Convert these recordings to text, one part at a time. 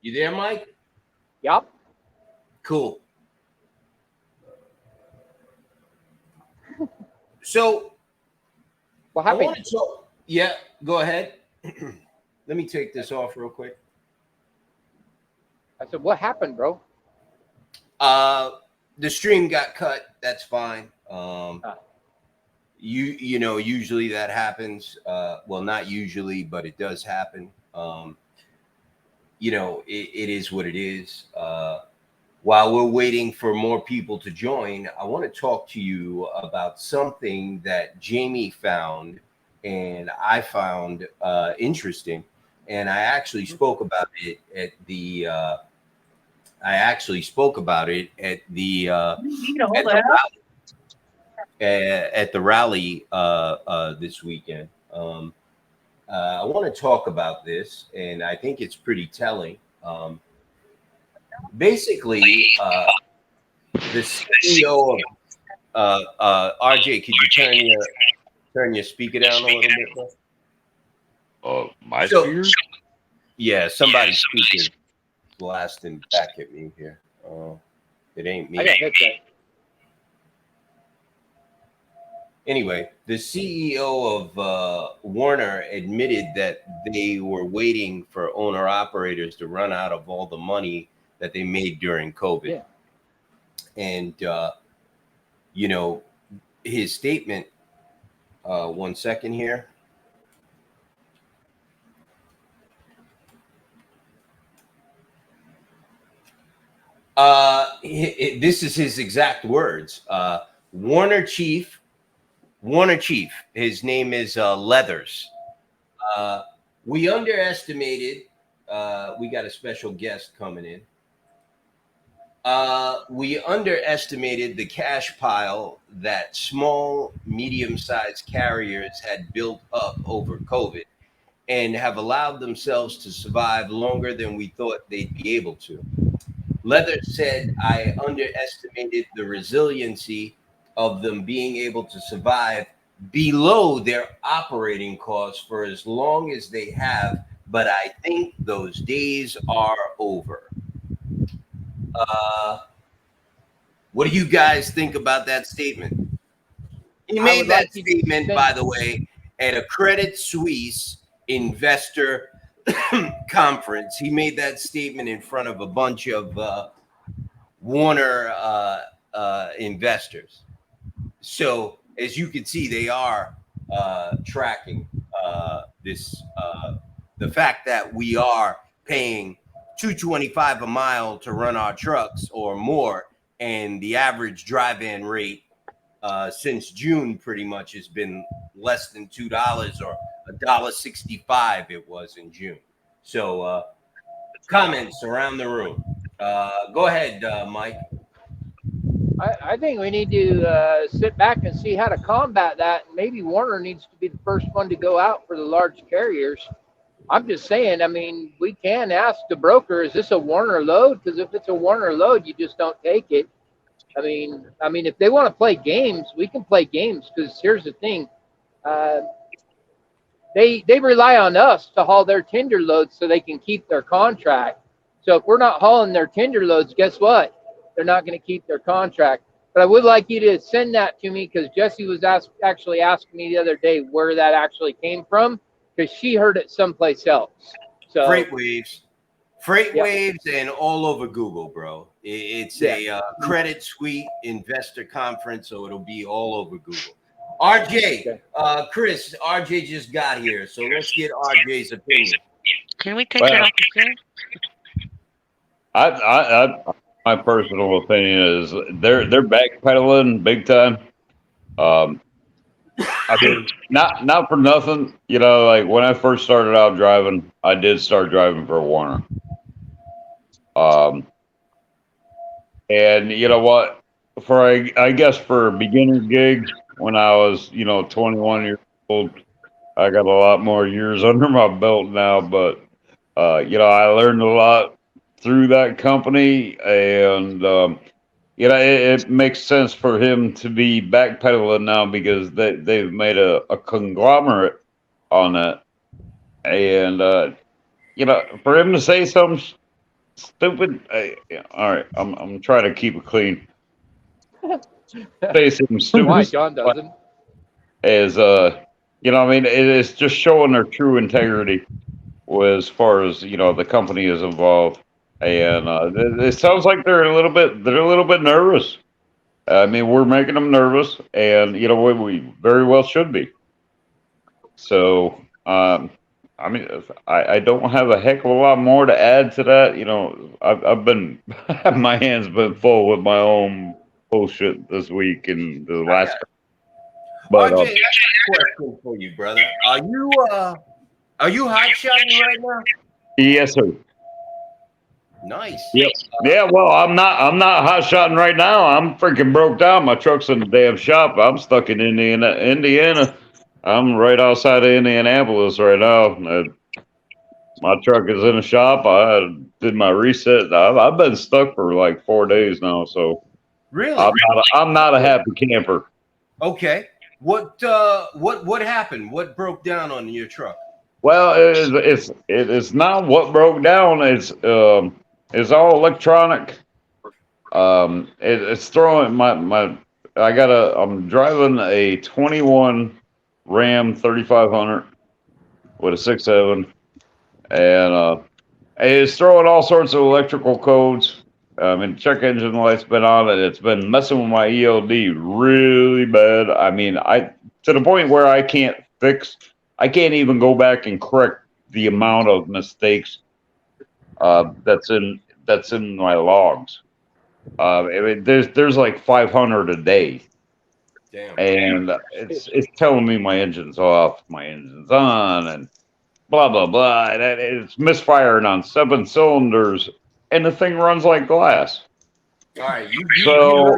You there, Mike? Yup. Cool. So What I happened? want to talk. Yeah, go ahead. Let me take this off real quick. I said, what happened, bro? Uh, the stream got cut. That's fine. Ah. You know, usually that happens. Well, not usually, but it does happen. You know, it is what it is. While we're waiting for more people to join, I want to talk to you about something that Jamie found and I found interesting. And I actually spoke about it at the. At the at the rally this weekend. I want to talk about this, and I think it's pretty telling. Basically, the CEO of RJ, could you turn your speaker down a little bit, bro? My So, speakers? yeah, somebody's speaking blasting back at me here. It ain't me. I got headset. Anyway, the CEO of Warner admitted that they were waiting for owner operators to run out of all the money that they made during COVID. Yeah. And, you know, his statement, 1 second here. This is his exact words. Warner Chief, his name is Leathers. We underestimated, we got a special guest coming in. We underestimated the cash pile that small, medium-sized carriers had built up over COVID and have allowed themselves to survive longer than we thought they'd be able to. Leather said, I underestimated the resiliency of them being able to survive below their operating costs for as long as they have, but I think those days are over. What do you guys think about that statement? He made that statement, by the way, at a Credit Suisse investor conference. He made that statement in front of a bunch of Warner investors. So as you can see, they are tracking this the fact that we are paying $225 a mile to run our trucks or more, and the average drive-in rate since June pretty much has been less than $2 or $1.65 it was in June. So comments around the room. Go ahead, Mike. I think we need to sit back and see how to combat that. Maybe Warner needs to be the first one to go out for the large carriers. I'm just saying, I mean, we can ask the broker, is this a Warner load? Because if it's a Warner load, you just don't take it. I mean, if they want to play games, we can play games. Because here's the thing, they rely on us to haul their tender loads so they can keep their contract. So if we're not hauling their tender loads, guess what? They're not going to keep their contract. But I would like you to send that to me because Jesse was actually asking me the other day where that actually came from because she heard it someplace else. So Freight waves, and all over Google, bro. It's a Credit Suite investor conference, so it'll be all over Google. RJ, Chris, RJ just got here, so let's get RJ's opinion. Can we take it off the screen? My personal opinion is they're backpedaling big time. I mean, not for nothing, you know. Like when I first started out driving, I did start driving for Warner. And you know what? I guess for a beginner gig, when I was 21 years old, I got a lot more years under my belt now. But I learned a lot through that company, and it makes sense for him to be backpedaling now because they've made a conglomerate on it, and for him to say something Stupid. All right, I'm trying to keep it clean. Say something Why stupid John doesn't? is I mean, it is just showing their true integrity as far as the company is involved, and it sounds like they're a little bit nervous. I mean, we're making them nervous, and we very well should be. So, I mean, I don't have a heck of a lot more to add to that. I've been my hands been full with my own bullshit this week and the I last. got But RJ. I got a question for you, brother. Are you hot shotting right now? yes, sir. Nice. Yep. Yeah. Well, I'm not. I'm not hot shotting right now. I'm freaking broke down. My truck's in the damn shop. I'm stuck in Indiana. Indiana. I'm right outside of Indianapolis right now. My truck is in a shop. I did my reset. I've been stuck for like 4 days now, so Really? I'm not a happy camper. Okay. What happened? What broke down on your truck? Well, it's not what broke down. It's all electronic. It's throwing my. I'm driving a 21 Ram 3500 with a 6.7, and it's throwing all sorts of electrical codes. I mean, check engine light's been on it. It's been messing with my ELD really bad. I mean, to the point where I can't even go back and correct the amount of mistakes that's in my logs. I mean, there's like 500 a day, Damn. and it's telling me my engine's off, my engine's on, and blah blah blah. And it's misfiring on 7 cylinders, and the thing runs like glass. All right. You So know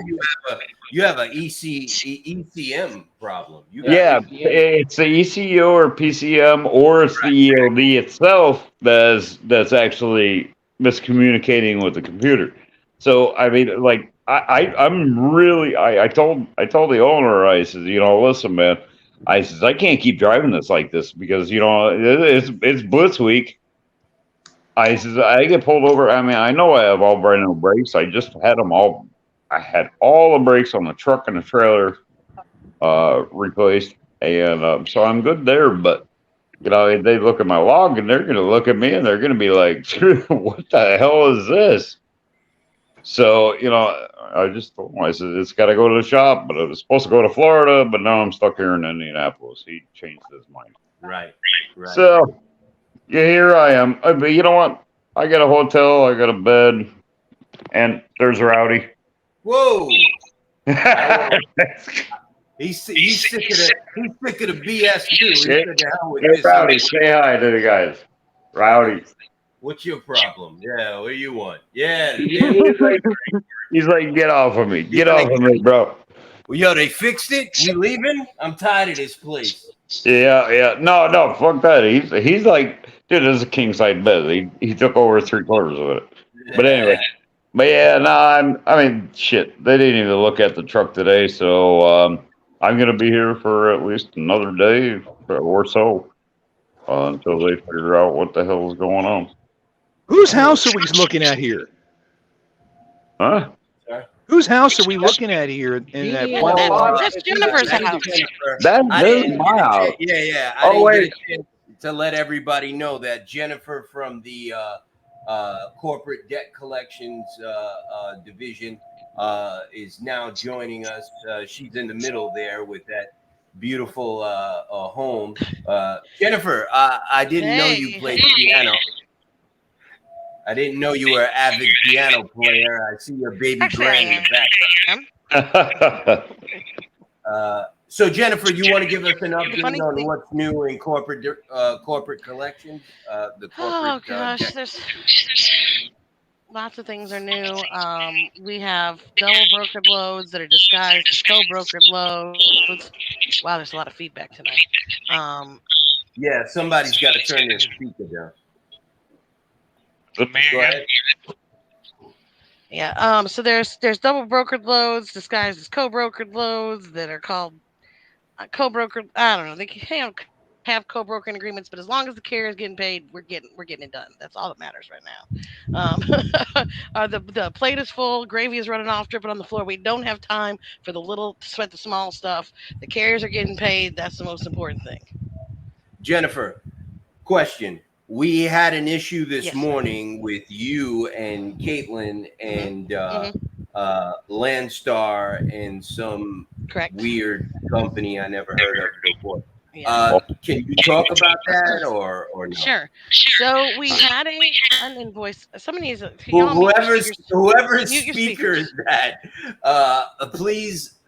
you have a ECM problem. You got yeah, ECM. it's the ECU or PCM, or it's the ELD itself that's actually miscommunicating with the computer. So I mean, like I'm really I told the owner, I says, listen, man, I says I can't keep driving this like this because it's Blitz week. I says I get pulled over. I mean, I know I have all brand new brakes. I just had them all. I had all the brakes on the truck and the trailer replaced, and so I'm good there. But they look at my log and they're going to look at me and they're going to be like, "What the hell is this?" So I just told him, I said it's got to go to the shop, but it was supposed to go to Florida, but now I'm stuck here in Indianapolis. He changed his mind. right. Right. So yeah, here I am. But you know what? I got a hotel, I got a bed, and there's Rowdy. Whoa. He's sick of the BS too. He said, "The hell with Hey, this." Rowdy, say hi to the guys. Rowdy. What's your problem? Yeah, what do you want? Yeah, He's like, get off of me. Get like- off of me, bro. well, yo, they fixed it. We leaving? I'm tired of this place. Yeah, yeah. No, fuck that. He's like, dude, this is a king size bed. He took over 3/4 of it. But anyway, but yeah, no, I mean, shit. They didn't even look at the truck today, so I'm gonna be here for at least another day or so until they figure out what the hell is going on. Whose house are we looking at here? Huh? Whose house are we looking at here in that Jeannie and parking Bob, lot? That's if you Jennifer's guys- house. That's I this is didn't my get a house. chance. Yeah. I Oh, didn't wait. get a chance to let everybody know that Jennifer from the corporate debt collections division is now joining us. She's in the middle there with that beautiful home. Jennifer, I didn't know you Hey. played piano. I didn't know you were an avid piano player. I see your baby Actually, grand in the background. So Jennifer, you want to give us an update Funny on thing- what's new in corporate collections? The corporate. Oh gosh, debt- there's lots of things are new. We have double brokered loads that are disguised as co-brokered loads. Wow, there's a lot of feedback tonight. yeah, somebody's got to turn their speaker down. Is it me Go again? ahead. Yeah. So there's double brokered loads disguised as co-brokered loads that are called co-brokered. I don't know. They can have co-brokering agreements, but as long as the carrier is getting paid, we're getting it done. That's all that matters right now. The plate is full, gravy is running off, dripping on the floor. We don't have time for the little sweat the small stuff. The carriers are getting paid. That's the most important thing. Jennifer, question. We had an issue this Yes, sir. morning with you and Caitlin and Mm-hmm. Landstar and some Correct. weird company I never heard of before. Yeah. Can you talk about that or no? Sure. So we had an invoice. Somebody needs to y'all mute your speakers. Whoever's Mute your speaker speakers. is that, please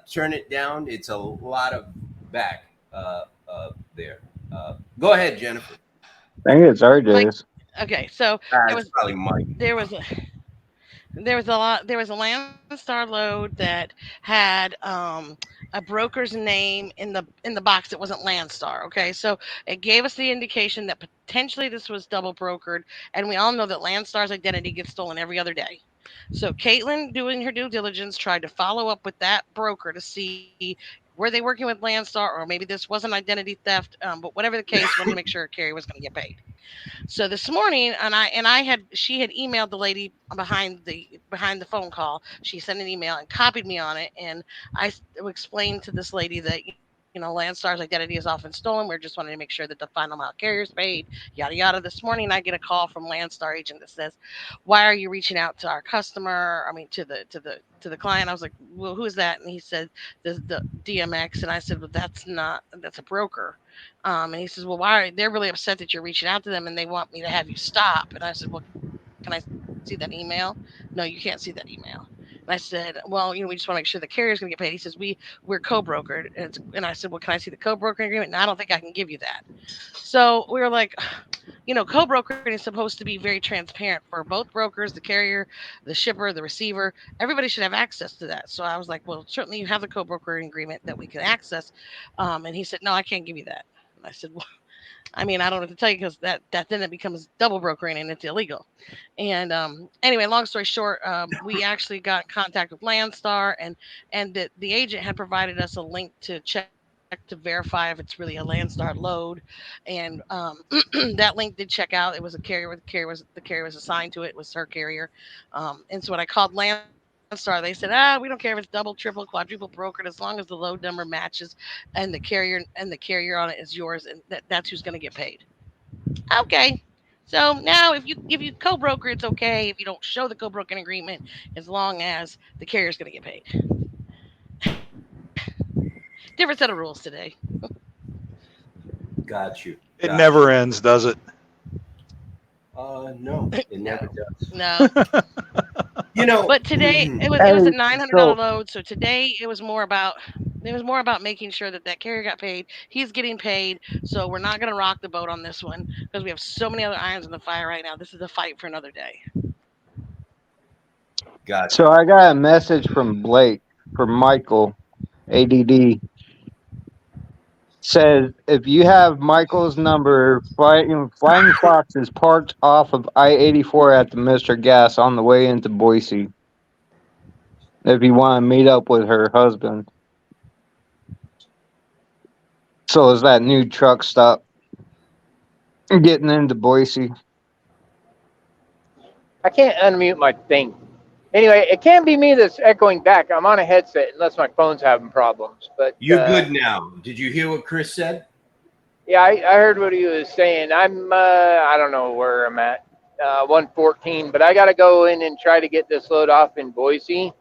turn it down. It's a lot of back there. Go ahead, Jennifer. I think it's Mike. RJ's. Okay. So there It's was probably Mike. there was a there was a Landstar load that had a broker's name in the box that wasn't Landstar. Okay, so it gave us the indication that potentially this was double brokered, and we all know that Landstar's identity gets stolen every other day. So Caitlin, doing her due diligence, tried to follow up with that broker to see were they working with Landstar, or maybe this wasn't identity theft. But whatever the case, wanted to make sure Carrie was going to get paid. So this morning, she had emailed the lady behind the phone call. She sent an email and copied me on it, and explained to this lady that Landstar's identity is often stolen. We're just wanting to make sure that the final amount carrier is paid. Yada yada. This morning, I get a call from Landstar agent that says, "Why are you reaching out to our customer? I mean, to the client." I was like, "Well, who is that?" And he said, "The DMX." And I said, "Well, that's a broker." And he says, "Well, why are they're really upset that you're reaching out to them and they want me to have you stop?" And I said, "Well, can I see that email?" "No, you can't see that email." And I said, "Well, we just want to make sure the carrier's going to get paid." He says, "We're co-brokered." And I said, "Well, can I see the co-broker agreement?" "No, I don't think I can give you that." So we were like, co-brokering is supposed to be very transparent for both brokers, the carrier, the shipper, the receiver. Everybody should have access to that. So I was like, "Well, certainly you have the co-brokering agreement that we can access." And he said, "No, I can't give you that." And I said, "Well, I mean, I don't know what to tell you because that then it becomes double brokering and it's illegal." And anyway, long story short, we actually got in contact with Landstar, and the agent had provided us a link to check to verify if it's really a Landstar load, and that link did check out. It was a carrier. The carrier was assigned to it. It was her carrier. And so when I called Landstar, they said, "We don't care if it's double, triple, quadruple brokered as long as the load number matches, and the carrier on it is yours, and that's who's going to get paid." Okay. So now if you co-broker, it's okay if you don't show the co-broking agreement, as long as the carrier's going to get paid. Different set of rules today. Got you. It Got never you. ends, does it? No, it never No, does. no. You know, But today it was a Hey, $900 so load. So today it was more about making sure that carrier got paid. He's getting paid. So we're not going to rock the boat on this one because we have so many other irons in the fire right now. This is a fight for another day. got so you. I got a message from Blake from Michael, ADD. Says if you have Michael's number, Flying Fox is parked off of I-84 at the Mr. Gas on the way into Boise. If you want to meet up with her husband. So is that new truck stop getting into Boise? I can't unmute my thing. Anyway, it can't be me that's echoing back. I'm on a headset unless my phone's having problems. But You're good now. Did you hear what Chris said? yeah, I heard what he was saying. I don't know where I'm at, 114, but I got to go in and try to get this load off in Boise.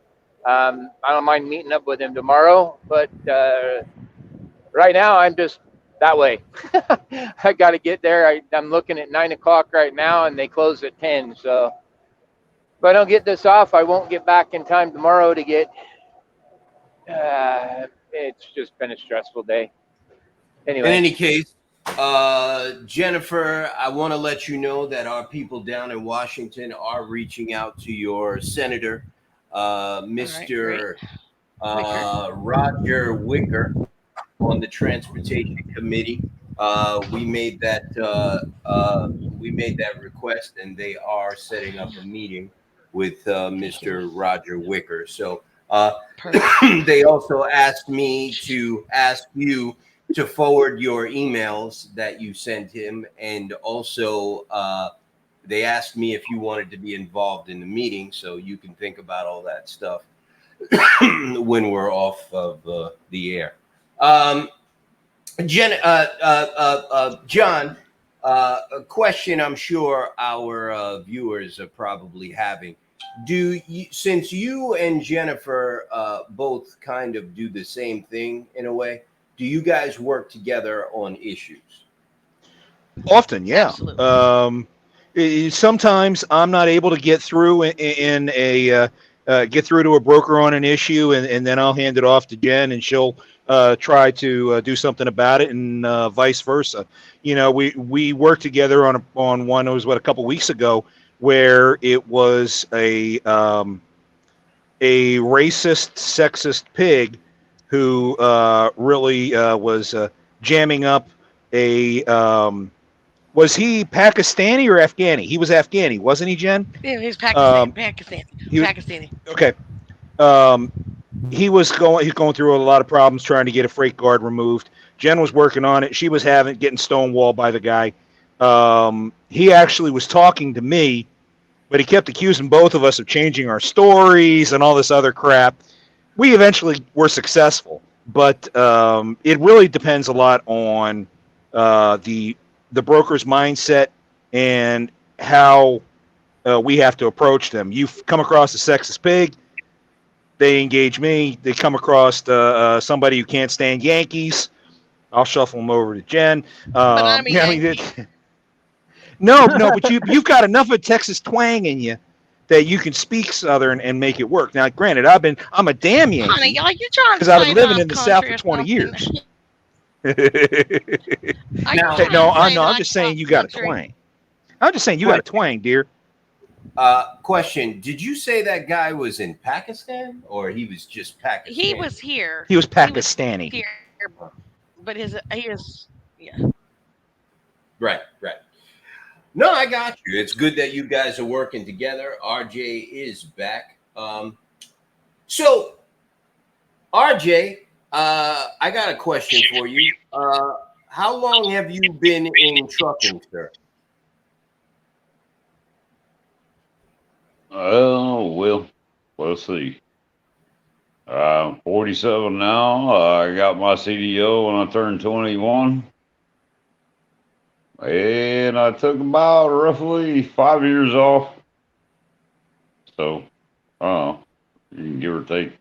I don't mind meeting up with him tomorrow, but right now I'm just that way. I got to get there. I'm looking at 9 o'clock right now, and they close at 10. So if I don't get this off, I won't get back in time tomorrow to get. It's just been a stressful day. In Anyway, any case, Jennifer, I want to let you know that our people down in Washington are reaching out to your senator, All right, great. Mr. Wicker. Roger Wicker, on the transportation committee. We made that request, and they are setting up a meeting with Thank you. Mr. Roger Wicker. So Perfect. they also asked me to ask you to forward your emails that you sent him, and also they asked me if you wanted to be involved in the meeting, so you can think about all that stuff when we're off of the air. John, a question I'm sure our viewers are probably having. Since you and Jennifer both kind of do the same thing in a way, do you guys work together on issues? Often, yeah. Absolutely. Sometimes I'm not able to get through get through to a broker on an issue, and then I'll hand it off to Jen, and she'll try to do something about it, and vice versa. We worked together on one. It was a couple weeks ago, where it was a racist, sexist pig who really was jamming up a. Was he Pakistani or Afghani? He was Afghani, wasn't he, Jen? Yeah, he's Pakistani. He was, Pakistani. okay. He's going through a lot of problems trying to get a freight guard removed. Jen was working on it. She was getting stonewalled by the guy. He actually was talking to me, but he kept accusing both of us of changing our stories and all this other crap. We eventually were successful, but it really depends a lot on the broker's mindset and how we have to approach them. You've come across a sexist pig, they engage me. They come across somebody who can't stand Yankees, I'll shuffle them over to Jen. But I'm a Yankee. No, but you've got enough of Texas twang in you that you can speak Southern and make it work. Now, granted, I'm a damn Yankee Honey, are you trying to because I've been say living that in the I'm South country for or 20 years. something? I'm just saying you got a twang. I'm just saying you got a twang, dear. Question: did you say that guy was in Pakistan, or he was just Pakistani? He was here. He was Pakistani. Here, but he is. Yeah. Right. No, I got you. It's good that you guys are working together. RJ is back. So, RJ, I got a question for you. How long have you been in trucking, sir? Oh, well, let's see. I'm 47 now. I got my CDO when I turned 21. And I took about roughly 5 years off. So, you can give or take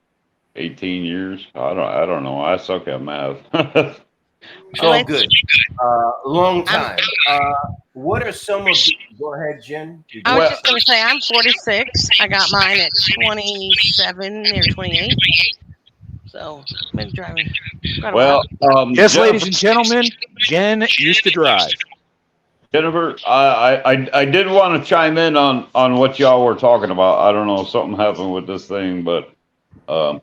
18 years. I don't know. I suck at math. It's all good. Long time. What are some of the... Go ahead, Jen. I was just going to say, I'm 46. I got mine at 27 or 28. So, I've been driving. Well, yes, ladies and gentlemen, Jen used to drive. Jennifer, I did want to chime in on what y'all were talking about. I don't know, something happened with this thing, but that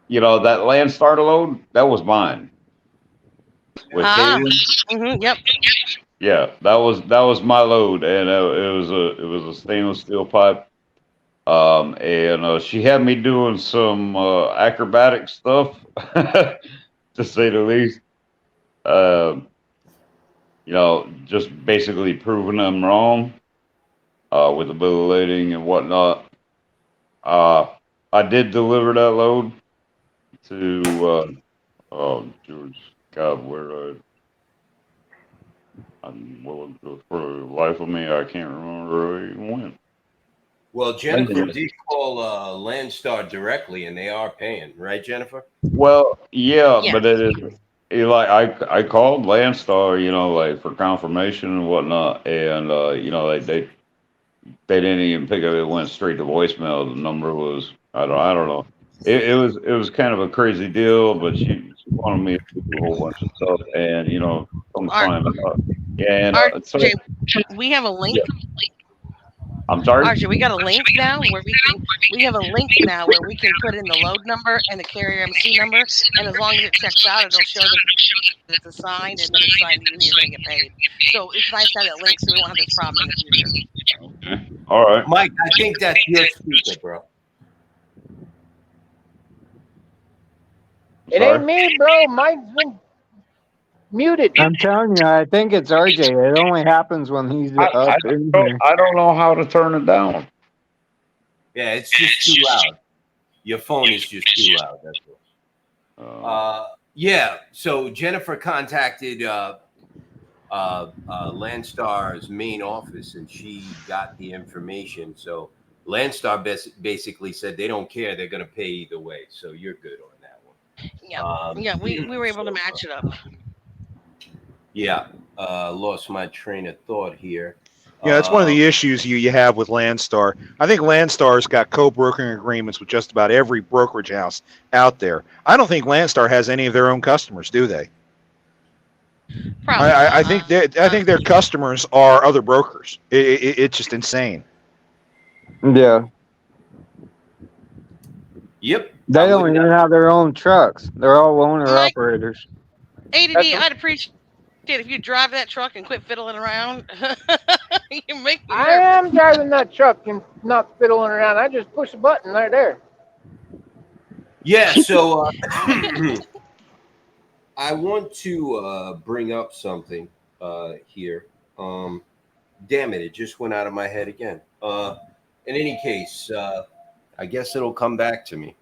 Landstar load, that was mine. With yep. Yeah, that was my load, and it was a stainless steel pipe. And she had me doing some acrobatic stuff, to say the least. Just basically proving them wrong with the bill of lading and whatnot. I did deliver that load to George. God, where for the life of me, I can't remember where he went. Well, Jennifer did call Landstar directly, and they are paying, right, Jennifer? Well, yeah. But it is. I called Landstar, for confirmation and whatnot, and they didn't even pick up. It went straight to voicemail. The number was I don't know. It was kind of a crazy deal, but she wanted me to do a whole bunch of stuff, and sometime RJ, we have a link. Yeah. I'm sorry. RJ, we got a link now where we have a link now where we can put in the load number and the carrier MC number, and as long as it checks out, it'll show that it's assigned, and then it's signed, and you're going to get paid. So it's nice to have that link, so we won't have this problem in the future. Okay. All right, Mike. I think that's your speaker, bro. It ain't me, bro. Mike's been Muted. I'm telling you, I think it's RJ. It only happens when he's I, up I in don't here. I don't know how to turn it down. Yeah, it's just too loud. Your phone is just too loud. That's all. Yeah. So Jennifer contacted Landstar's main office, and she got the information. So Landstar basically said they don't care; they're going to pay either way. So you're good on that Yeah, one. yeah, we were able to So match it up. yeah, lost my train of thought here. Yeah, that's one of Uh, the issues you have with Landstar. I think Landstar's got co-brokering agreements with just about every brokerage house out there. I don't think Landstar has any of their own customers, do they? Probably not. I think their customers are other brokers. It's just insane. Yeah. yep, They I'm don't with even that. have their own trucks. They're all owner Mike, operators. That's ADD, I'd appreciate if you drive that truck and quit fiddling around. You make me I nervous. am driving that truck and not fiddling around. I just push a button right there. Yeah. So I want to bring up something here. Damn it, it just went out of my head again. In any case, I guess it'll come back to me.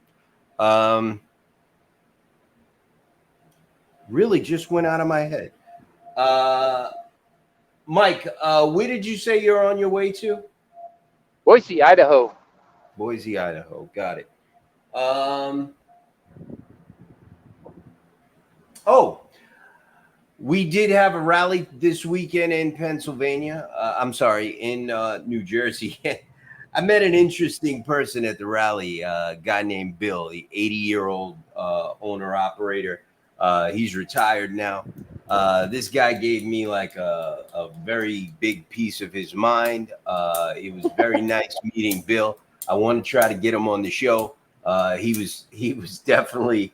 Um, really just went out of my head. Uh, Mike, where did you say you're on your way to? Boise, Idaho. Boise, Idaho. Got it. Um, oh, we did have a rally this weekend in Pennsylvania. I'm sorry, in New Jersey. I met an interesting person at the rally, a guy named Bill, the 80-year-old owner operator. He's retired now. This guy gave me like a very big piece of his mind. It was very nice meeting Bill. I want to try to get him on the show. He was definitely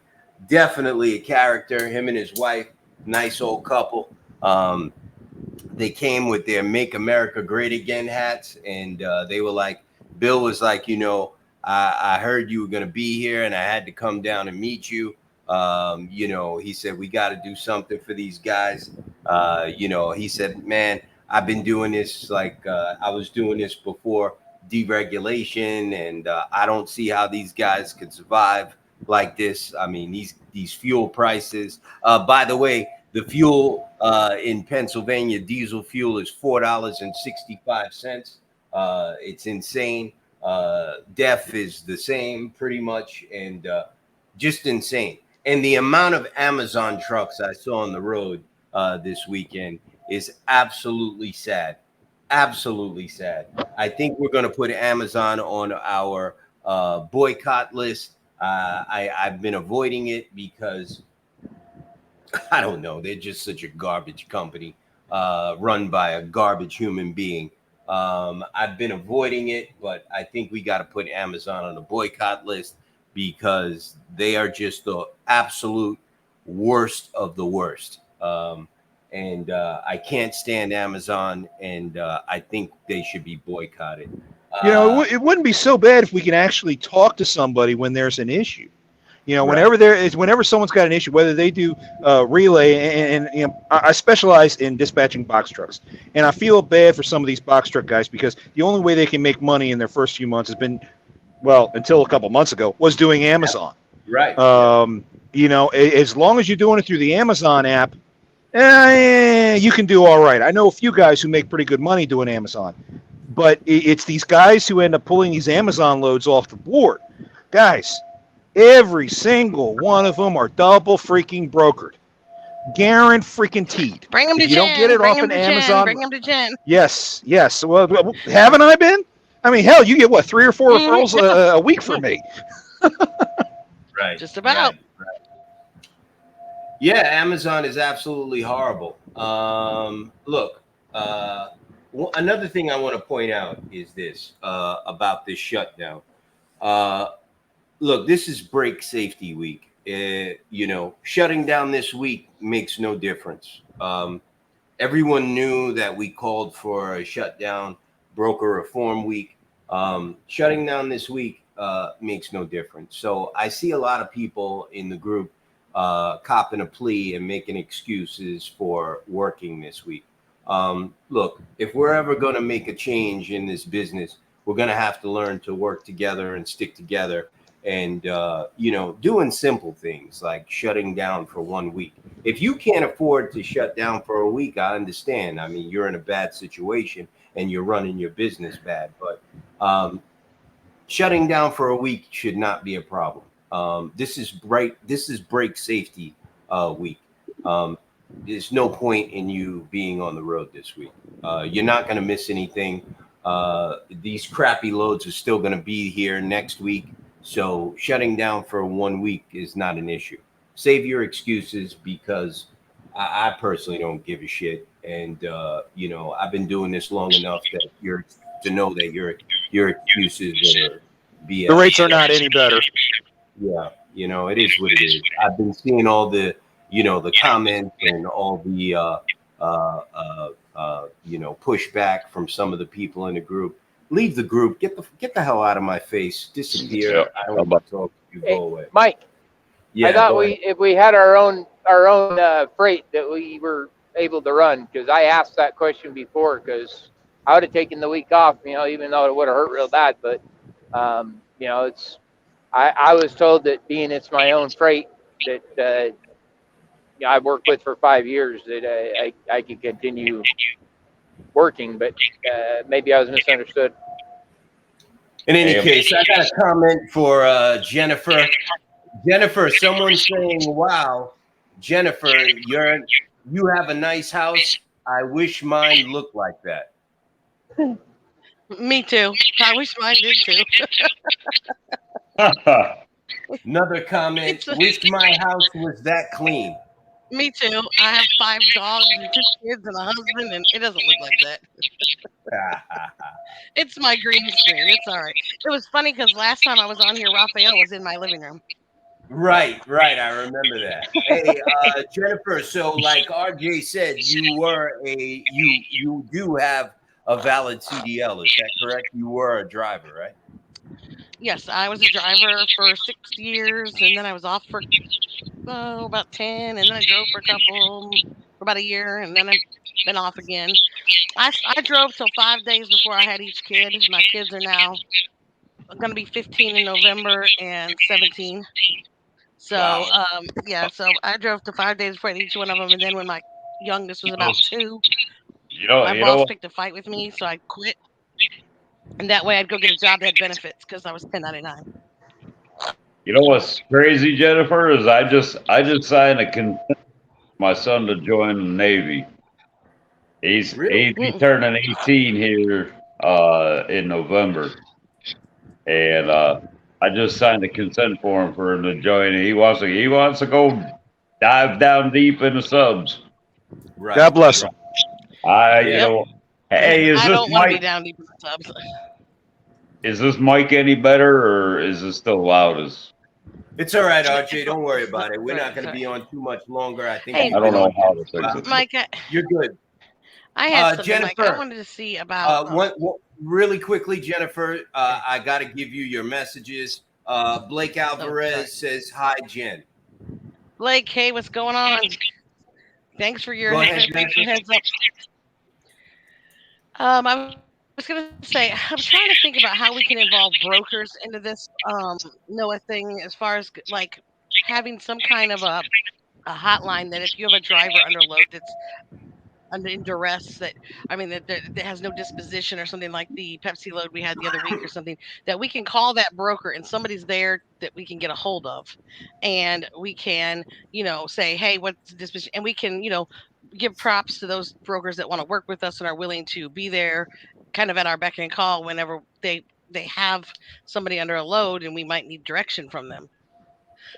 a character. Him and his wife, nice old couple. They came with their "Make America Great Again" hats, and they were like, Bill was like, I heard you were going to be here, and I had to come down and meet you. He said we got to do something for these guys. He said, man, I've been doing this like I was doing this before deregulation, and I don't see how these guys could survive like this. I mean, these fuel prices. By the way, the fuel in Pennsylvania, diesel fuel is $4.65. It's insane. DEF is the same, pretty much, and just insane. And the amount of Amazon trucks I saw on the road this weekend is absolutely sad. Absolutely sad. I think we're going to put Amazon on our boycott list. I've been avoiding it because I don't know. They're just such a garbage company run by a garbage human being. I've been avoiding it, but I think we got to put Amazon on the boycott list because they are just the absolute worst of the worst. And I can't stand Amazon, and I think they should be boycotted. It wouldn't be so bad if we can actually talk to somebody when there's an issue. Right. Whenever someone's got an issue, whether they do relay, and I specialize in dispatching box trucks, and I feel bad for some of these box truck guys because the only way they can make money in their first few months has been, well, until a couple months ago, was doing Amazon. Right. As long as you're doing it through the Amazon app, you can do all right. I know a few guys who make pretty good money doing Amazon, but it's these guys who end up pulling these Amazon loads off the board. Guys, every single one of them are double freaking brokered. Guaranteed. Bring them to If you don't get Jen. it Bring off them an to Jen. Amazon, Bring them to Jen. yes. Well, haven't I been? I mean, hell, you get what, 3 or 4 referrals a week from me. Right. Just about. Right. Yeah, Amazon is absolutely horrible. Look, another thing I want to point out is this about this shutdown. Look, this is break safety week. Shutting down this week makes no difference. Everyone knew that we called for a shutdown, broker reform week. Shutting down this week makes no difference. So I see a lot of people in the group copping a plea and making excuses for working this week. Look, if we're ever going to make a change in this business, we're going to have to learn to work together and stick together and, doing simple things like shutting down for 1 week. If you can't afford to shut down for a week, I understand. I mean, you're in a bad situation and you're running your business bad, but shutting down for a week should not be a problem. This is break safety week. There's no point in you being on the road this week. You're not going to miss anything. These crappy loads are still going to be here next week. So shutting down for 1 week is not an issue. Save your excuses because I personally don't give a shit. And, I've been doing this long enough that to know that your excuses are BS. The rates are not any better. Yeah, it is what it is. I've been seeing all the, the comments and all the, pushback from some of the people in the group. Leave the group. Get the hell out of my face. Disappear. Yeah. I don't want to talk to you. Hey, Go away. Mike, Yeah, I thought go ahead. if we had our own freight that we were able to run, because I asked that question before, because I would have taken the week off, even though it would have hurt real bad. But it's I was told that being it's my own freight that I've worked with for 5 years that I could continue working, but maybe I was misunderstood. In any case, I got a comment for Jennifer. Jennifer, someone's saying, "Wow, Jennifer, you have a nice house. I wish mine looked like that." Me too. I wish mine did too. Another comment: "Wish my house was that clean." Me too. I have 5 dogs and 2 kids and a husband, and it doesn't look like that. It's my green screen. It's all right. It was funny because last time I was on here, Raphael was in my living room. Right. I remember that. Hey, Jennifer. So, like RJ said, you do have a valid CDL. Is that correct? You were a driver, right? Yes, I was a driver for 6 years, and then I was off for about 10, and then I drove for about a year, and then I've been off again. I drove till 5 days before I had each kid. My kids are now going to be 15 in November and 17. So, Wow. so I drove to 5 days before I had each one of them, and then when my youngest was about 2, my you boss know, picked a fight with me, so I quit. And that way I'd go get a job that had benefits because I was 1099. you know what's crazy, Jennifer, is I just signed a consent for my son to join the Navy. He's Really? he's turning 18 here in November, and I just signed a consent form for him to join. He wants to go dive down deep in the subs. Right. God bless him. Hey, is I this don't want to be Mike? down deep in the tubs. Is this Mike any better, or is it still loud as? It's all right, RJ. Don't worry about it. We're not going to be on too much longer. I think Hey, you've I don't been know on how to fix it. Mike, You're good. I had something, Jennifer, Mike. I wanted to see about. Really quickly, Jennifer, I got to give you your messages. Blake Alvarez says, "Hi, Jen." Blake, hey, what's going on? Thanks for your heads up. I was going to say, I'm trying to think about how we can involve brokers into this Nooa thing, as far as like having some kind of a hotline that if you have a driver under load that's in duress, that has no disposition or something, like the Pepsi load we had the other week or something, that we can call that broker and somebody's there that we can get a hold of, and we can say, hey, what's the disposition, and we can give props to those brokers that want to work with us and are willing to be there kind of at our beck and call whenever they have somebody under a load and we might need direction from them.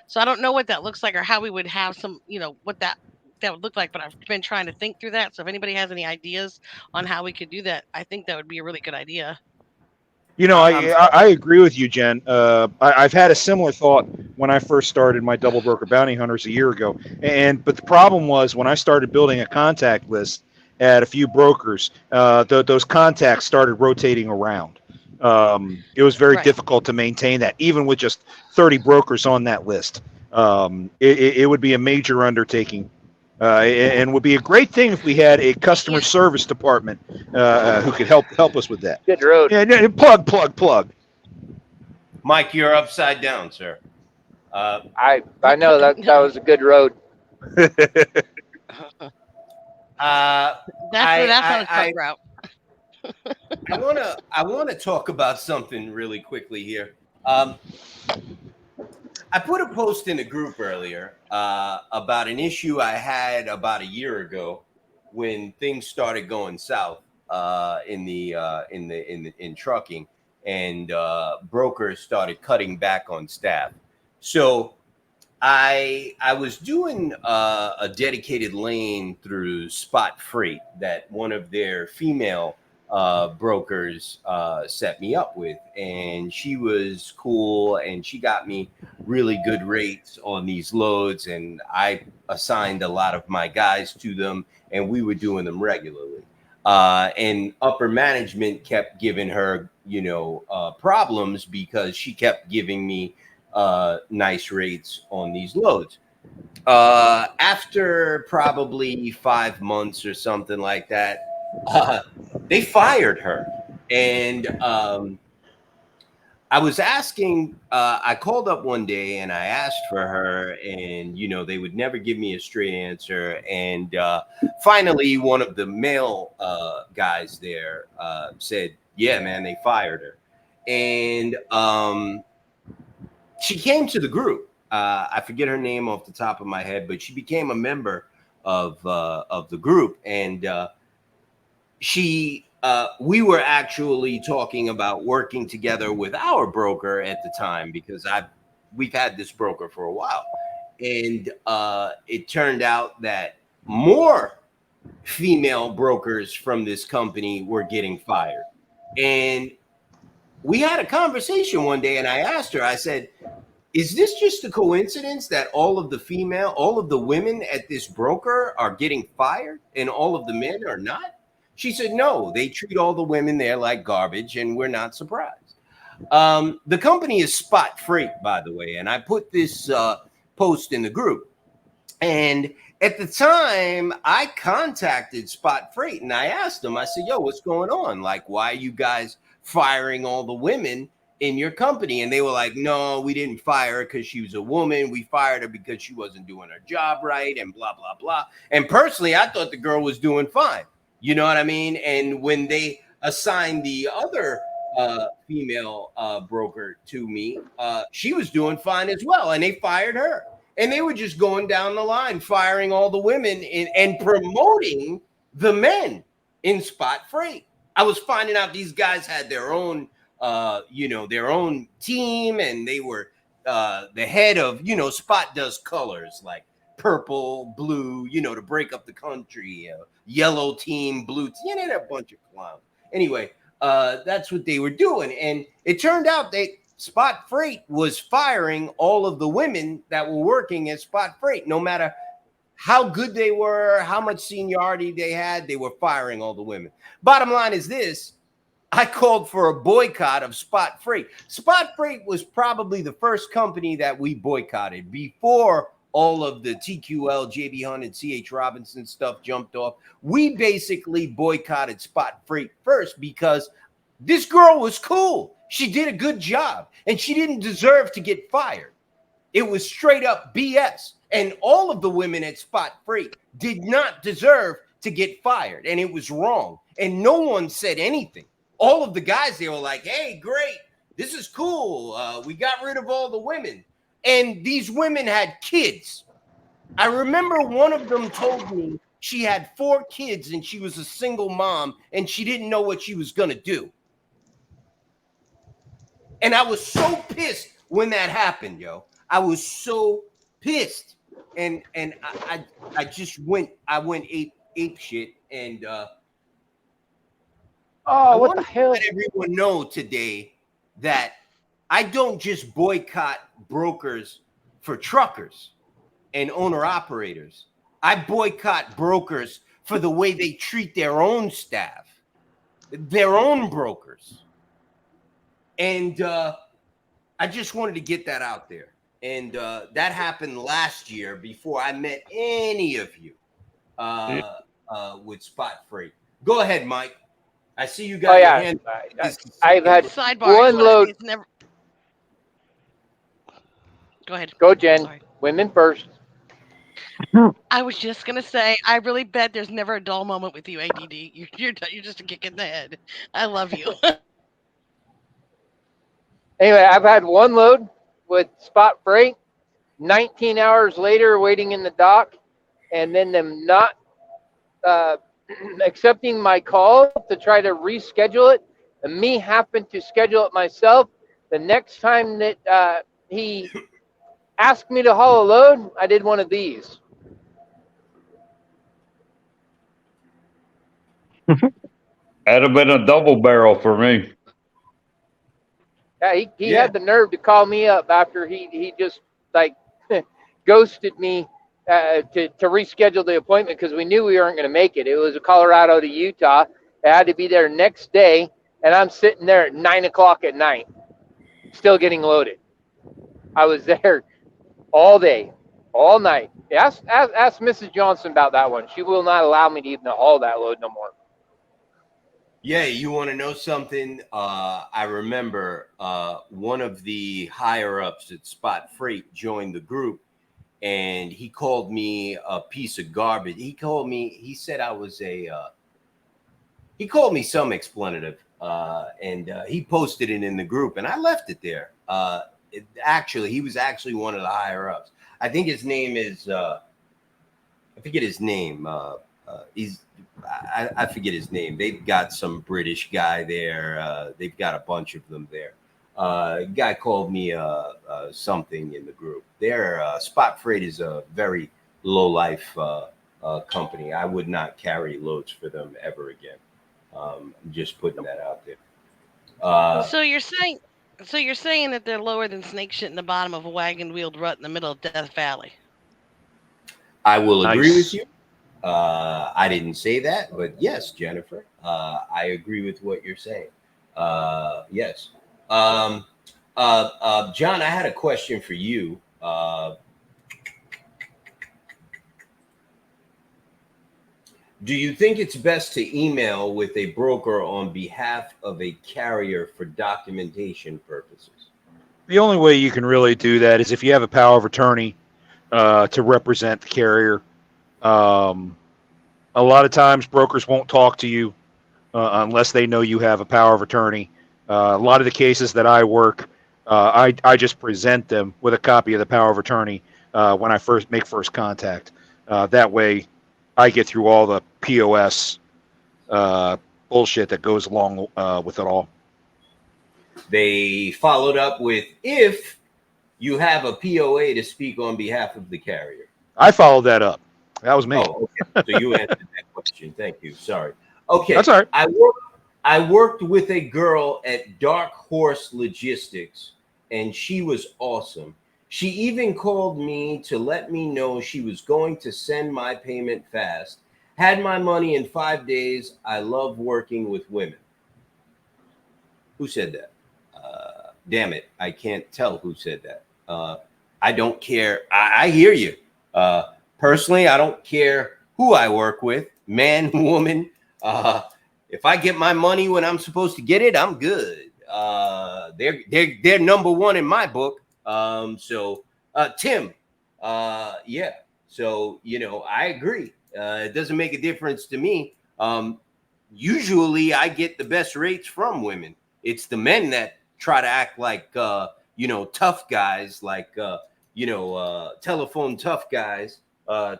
So I don't know what that looks like or how we would have some, what that would look like, but I've been trying to think through that. So if anybody has any ideas on how we could do that, I think that would be a really good idea. I agree with you, Jen. I've had a similar thought when I first started my double broker bounty hunters a year ago. But the problem was when I started building a contact list at a few brokers, those contacts started rotating around. It was very difficult to maintain that, even with just 30 brokers on that list. It would be a major undertaking. And would be a great thing if we had a customer service department who could help us with that. Good road. Yeah, plug. Mike, you're upside down, sir. I know that was a good road. That's not a truck route. I wanna talk about something really quickly here. I put a post in the group earlier about an issue I had about a year ago when things started going south in trucking, and brokers started cutting back on staff. So I was doing a dedicated lane through Spot Freight that one of their female brokers set me up with, and she was cool, and she got me really good rates on these loads, and I assigned a lot of my guys to them, and we were doing them regularly. And upper management kept giving her, problems because she kept giving me nice rates on these loads. After probably 5 months or something like that, they fired her. And I was asking, I called up one day and I asked for her, and, they would never give me a straight answer. And finally, one of the male guys there said, yeah, man, they fired her. And she came to the group. I forget her name off the top of my head, but she became a member of the group, and we were actually talking about working together with our broker at the time, because we've had this broker for a while, and it turned out that more female brokers from this company were getting fired. And we had a conversation one day, and I asked her, I said, is this just a coincidence that all of the women at this broker are getting fired and all of the men are not? She said, no, they treat all the women there like garbage, and we're not surprised. The company is Spot Freight, by the way, and I put this post in the group. And at the time, I contacted Spot Freight and I asked them, I said, yo, what's going on? Like, why are you guys firing all the women in your company? And they were like, no, we didn't fire her because she was a woman. We fired her because she wasn't doing her job right, and blah, blah, blah. And personally, I thought the girl was doing fine. You know what I mean? And when they assigned the other female broker to me, she was doing fine as well. And they fired her. And they were just going down the line, firing all the women and promoting the men in Spot Freight. I was finding out these guys had their own, their own team, and they were the head of, Spot does colors like purple, blue, to break up the country, yellow team, blue team, a bunch of clowns. Anyway, that's what they were doing. And it turned out Spot Freight was firing all of the women that were working at Spot Freight. No matter how good they were, how much seniority they had, they were firing all the women. Bottom line is this: I called for a boycott of Spot Freight. Spot Freight was probably the first company that we boycotted before all of the TQL, JB Hunt, and CH Robinson stuff jumped off. We basically boycotted Spot Freight first because this girl was cool. She did a good job, and she didn't deserve to get fired. It was straight up BS. And all of the women at Spot Freight did not deserve to get fired, and it was wrong. And no one said anything. All of the guys, they were like, hey, great. This is cool. We got rid of all the women. And these women had kids. I remember one of them told me she had 4 kids and she was a single mom and she didn't know what she was going to do. And I was so pissed when that happened, yo. I was so pissed. And I just went ape shit. And What the hell? Let everyone know today that I don't just boycott brokers for truckers and owner operators. I boycott brokers for the way they treat their own staff, their own brokers. And I just wanted to get that out there. and that happened last year before I met any of you with Spot Freight. Go ahead, Mike. I see you Oh got your yeah, hand. This is I've something. had Sidebar. I just one want to say load. it's never. Go ahead. Go, Jen. Sorry. Women first. I was just gonna say, I really bet there's never a dull moment with you, ADD. You're just a kick in the head. I love you. Anyway, I've had one load with Spot Freight. 19 hours later, waiting in the dock, and then them not uh, accepting my call to try to reschedule it, and me having to schedule it myself. The next time that he asked me to haul a load, I did one of these. That'd have been a double barrel for me. Yeah, he Yeah. had the nerve to call me up after he just like ghosted me to reschedule the appointment because we knew we weren't going to make it. It was Colorado to Utah. I had to be there next day, and I'm sitting there at 9 o'clock at night, still getting loaded. I was there all day, all night. Ask Mrs. Johnson about that one. She will not allow me to even haul that load no more. Yeah, you want to know something? I remember one of the higher ups at Spot Freight joined the group, and he called me a piece of garbage. He said I was he called me some expletive, and he posted it in the group, and I left it there. He was actually one of the higher ups. I think his name is, I forget his name. I forget his name. They've got some British guy there. They've got a bunch of them there. Guy called me something in the group. Their Spot Freight is a very low life company. I would not carry loads for them ever again. I'm just putting that out there. So you're saying that they're lower than snake shit in the bottom of a wagon wheeled rut in the middle of Death Valley. I will agree with Nice. you. I didn't say that, but yes, Jennifer, I agree with what you're saying. Yes. John, I had a question for you. Do you think it's best to email with a broker on behalf of a carrier for documentation purposes? The only way you can really do that is if you have a power of attorney to represent the carrier. A lot of times, brokers won't talk to you unless they know you have a power of attorney. A lot of the cases that I work, I just present them with a copy of the power of attorney when I make first contact. That way, I get through all the POS bullshit that goes along with it all. They followed up with if you have a POA to speak on behalf of the carrier. I followed that up. That was me. Oh, okay. So you answered that question. Thank you. Sorry. Okay. That's all right. I worked with a girl at Dark Horse Logistics, and she was awesome. She even called me to let me know she was going to send my payment fast. Had my money in 5 days. I love working with women. Who said that? Damn it. I can't tell who said that. I don't care. I hear you. Personally, I don't care who I work with, man, woman. If I get my money when I'm supposed to get it, I'm good. They're number one in my book. Tim, yeah. So I agree. It doesn't make a difference to me. Usually, I get the best rates from women. It's the men that try to act like tough guys, like telephone tough guys.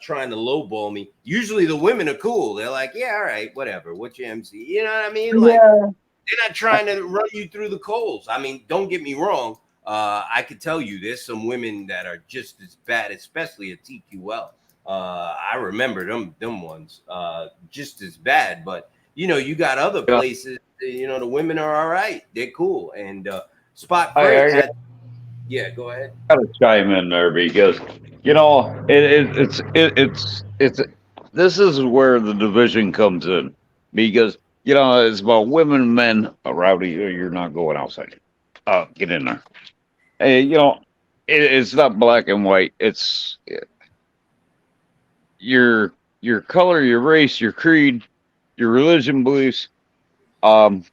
Trying to lowball me. Usually the women are cool. They're like, yeah, all right, whatever. What's your MC? You know what I mean? Like, they're not trying to run you through the coals. I mean, don't get me wrong. I could tell you there's some women that are just as bad, especially at TQL. I remember them ones just as bad. But you got other places. The women are all right. They're cool. And Spot Freight. Yeah, go ahead. I gotta chime in there because it's this is where the division comes in because it's about women and men. Rowdy, you're not going outside. Get in there. Hey, it's not black and white. It's your your color, your race, your creed, your religion beliefs. Um,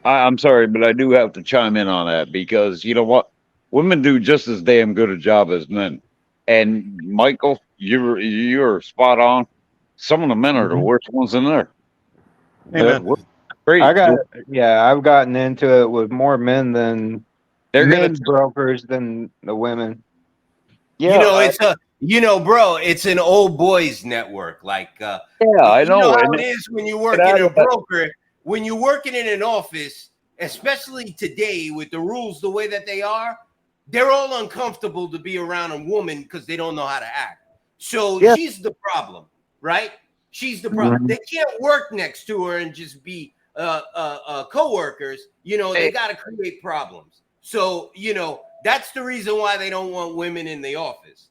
I'm sorry, but I do have to chime in on that because you know what? Women do just as damn good a job as men. And Michael, you're spot on. Some of the men are the Mhm. worst ones in there. Amen. We're I great. got, yeah, I've gotten into it with more men than They're gonna, men brokers than the women. You yeah, know, it's a bro, it's an old boys network. yeah, I You know know, how and it is when you get work in out a of that. broker, when you're working in an office, especially today with the rules the way that they are, they're all uncomfortable to be around a woman because they don't know how to act. So Yeah, she's the problem, right? She's the problem. Mhm. They can't work next to her and just be co-workers. You know, they hey, got to create problems. So, that's the reason why they don't want women in the office.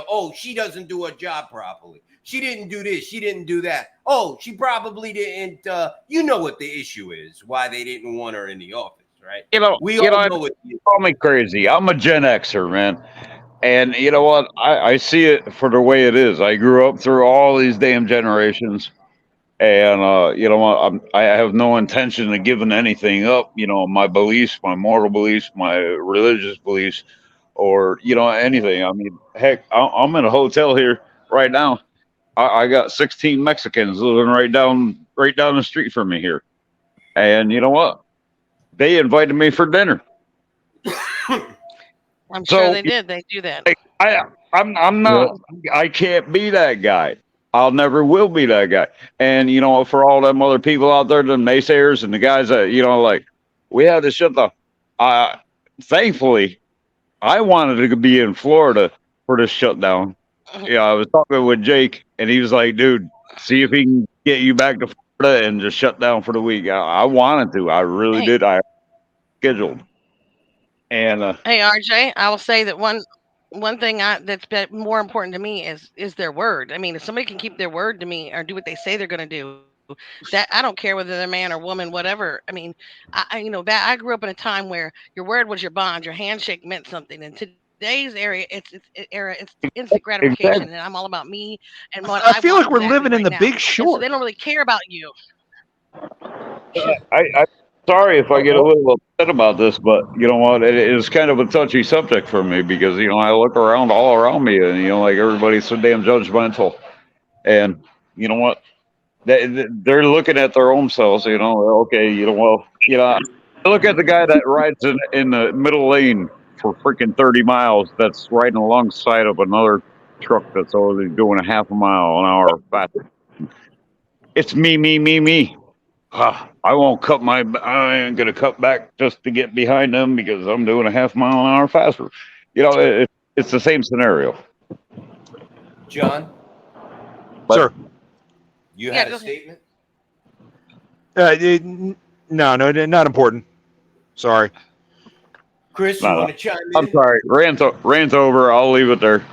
Oh, she doesn't do her job properly. She didn't do this. She didn't do that. Oh, she probably didn't. You know what the issue is, why they didn't want her in the office, right? We you know, all I know what the call issue me is. crazy. I'm a Gen Xer, man. And you know what? I see it for the way it is. I grew up through all these damn generations. And you know what? I have no intention of giving anything up. You know, my beliefs, my moral beliefs, my religious beliefs, or you know anything. I mean, heck, I'm in a hotel here right now. I got 16 Mexicans living right down the street from me here. And you know what? They invited me for dinner. I'm sure So they did. They do that. like, I'm Yep. not, I can't be that guy. I'll never will be that guy. And you know, for all them other people out there, the naysayers and the guys that you know, like we had to shut the. Uh, thankfully, I wanted to be in Florida for this shutdown. Yeah, I was talking with Jake, and he was like, "Dude, see if he can get you back to Florida and just shut down for the week." I wanted to. I really Hey, did. I scheduled, and hey, RJ, I will say that one thing more important to me is their word. I mean, if somebody can keep their word to me or do what they say they're going to do, that I don't care whether they're man or woman, whatever. I mean, that I grew up in a time where your word was your bond, your handshake meant something. In today's area, it's instant gratification, and exactly. I'm all about me and what I I want feel like we're exactly living right in the now, Big and so they Short. don't really care about you. I'm sorry if I get a little upset about this, but you know what? It is kind of a touchy subject for me because you know I look around all around me, and you know, like everybody's so damn judgmental, and you know what? They're looking at their own selves. You know, okay, you know, well, you know, I look at the guy that rides in the middle lane for freaking 30 miles. That's riding alongside of another truck that's only doing a half a mile an hour fast. It's me, me, me, me. I won't cut my. I ain't gonna cut back just to get behind them because I'm doing a half mile an hour faster. You know, it's the same scenario. John, But Sir. you Yeah, had a go ahead. statement. No, no, not important. Sorry. Chris, you no, no. want to chime I'm in? sorry. Rant over. I'll leave it there.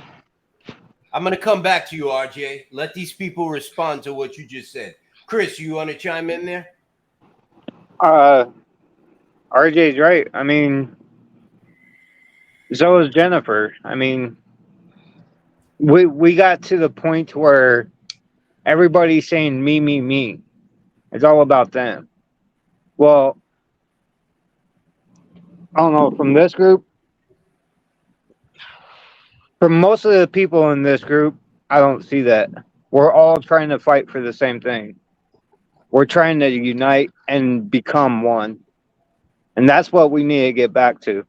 I'm going to come back to you, RJ. Let these people respond to what you just said. Chris, you want to chime in there? Uh, RJ's right. I mean, so is Jennifer. I mean, we got to the point where everybody's saying me, me, me. It's all about them. Well, I don't know. From this group, from most of the people in this group, I don't see that. We're all trying to fight for the same thing. We're trying to unite and become one. And that's what we need to get back to.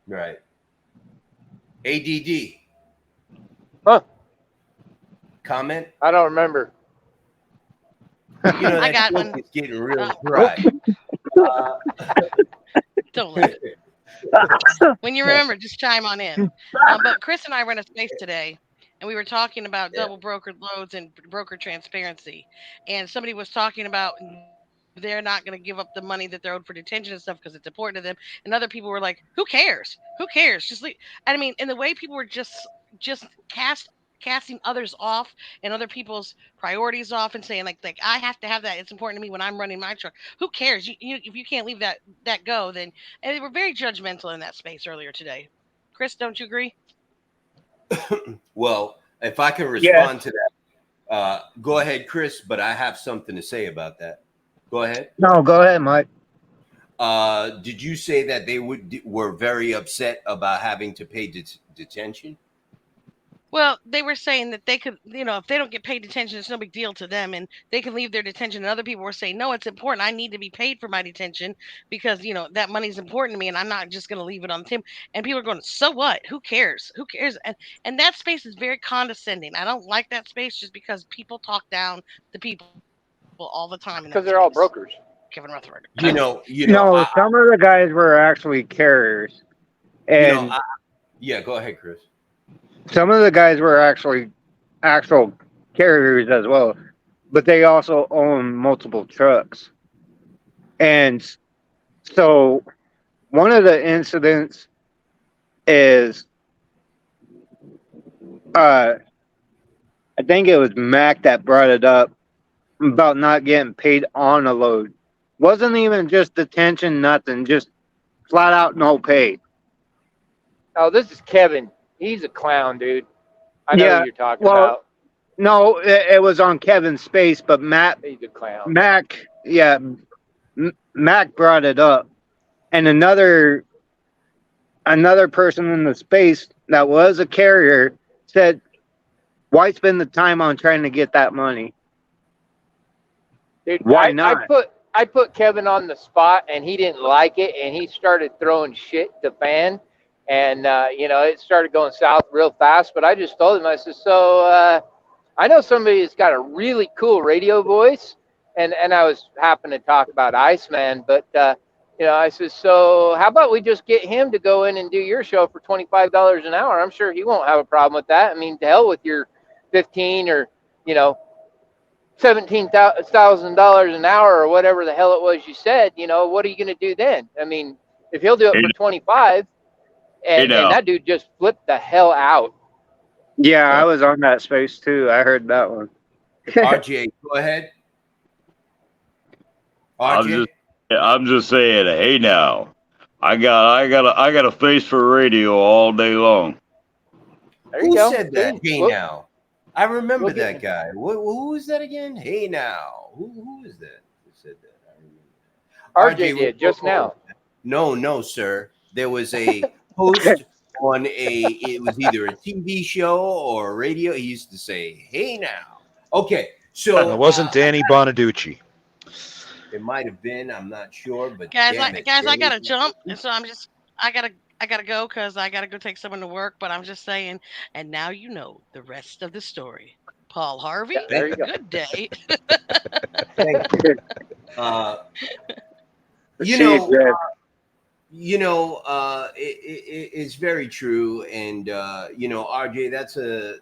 Right. ADD, Huh? comment? I don't remember. You know, I that got joke one. is getting real Uh, dry. Uh, don't laugh. When you remember, just chime on in. But Chris and I ran a space today, and we were talking about yeah, double brokered loads and broker transparency. And somebody was talking about they're not going to give up the money that they're owed for detention and stuff because it's important to them. And other people were like, "Who cares? Who cares? Just leave." I mean, and the way people were just casting others off and other people's priorities off and saying like I have to have that. It's important to me when I'm running my truck. Who cares? If you can't leave that go, then and they were very judgmental in that space earlier today. Chris, don't you agree? Well, if I can Yes. respond to that, go ahead, Chris. But I have something to say about that. Go ahead. No, go ahead, Mike. Did you say that they were very upset about having to pay detention? Well, they were saying that they could, if they don't get paid detention, it's no big deal to them, and they can leave their detention. And other people were saying, no, it's important. I need to be paid for my detention because that money's important to me, and I'm not just going to leave it on Tim. And people are going, so what? Who cares? Who cares? And that space is very condescending. I don't like that space just because people talk down to people all the time in that Because they're all space. brokers. Kevin Rutherford. No, some of the guys were actually carriers, and yeah, go ahead, Chris. some of the guys were actually actual carriers as well, but they also own multiple trucks. And so one of the incidents is I think it was Mac that brought it up about not getting paid on a load. Wasn't even just detention, nothing, just flat out no pay. Oh, this is Kevin. He's a clown, dude. I know who you're talking about. No, it was on Kevin's space, but He's a clown. Mac brought it up, and another person in the space that was a carrier said, "Why spend the time on trying to get that money? Dude, Why not?" I put Kevin on the spot, and he didn't like it, and he started throwing shit to fan, and it started going south real fast. But I just told him, I said, so I know somebody that's got a really cool radio voice, and I was happening to talk about Iceman, but I said, so how about we just get him to go in and do your show for $25 an hour? I'm sure he won't have a problem with that. I mean, to hell with your 15 or $17,000 an hour or whatever the hell it was you said. What are you going to do then? I mean, if he'll do it for 25, and that dude just flipped the hell out. Yeah, I was on that space too. I heard that one. RJ, go ahead. RJ? I'm just saying, hey now, I got a face for radio all day long. There you Who go. said that? Hey Whoop. now. I remember We'll that guy. Who is that again? Hey now. Who is that? Who said that? I remember. RJ did just now. No, sir. There was a host on it was either a TV show or a radio. He used to say, "Hey now." Okay, so it wasn't Danny Bonaducci. it might have been. I'm not sure, but Guys, damn it, I gotta jump, and so I gotta go because I gotta go take someone to work. But I'm just saying, and now you know the rest of the story. Paul Harvey, There you go. good day. Thank you. It's very true, and RJ,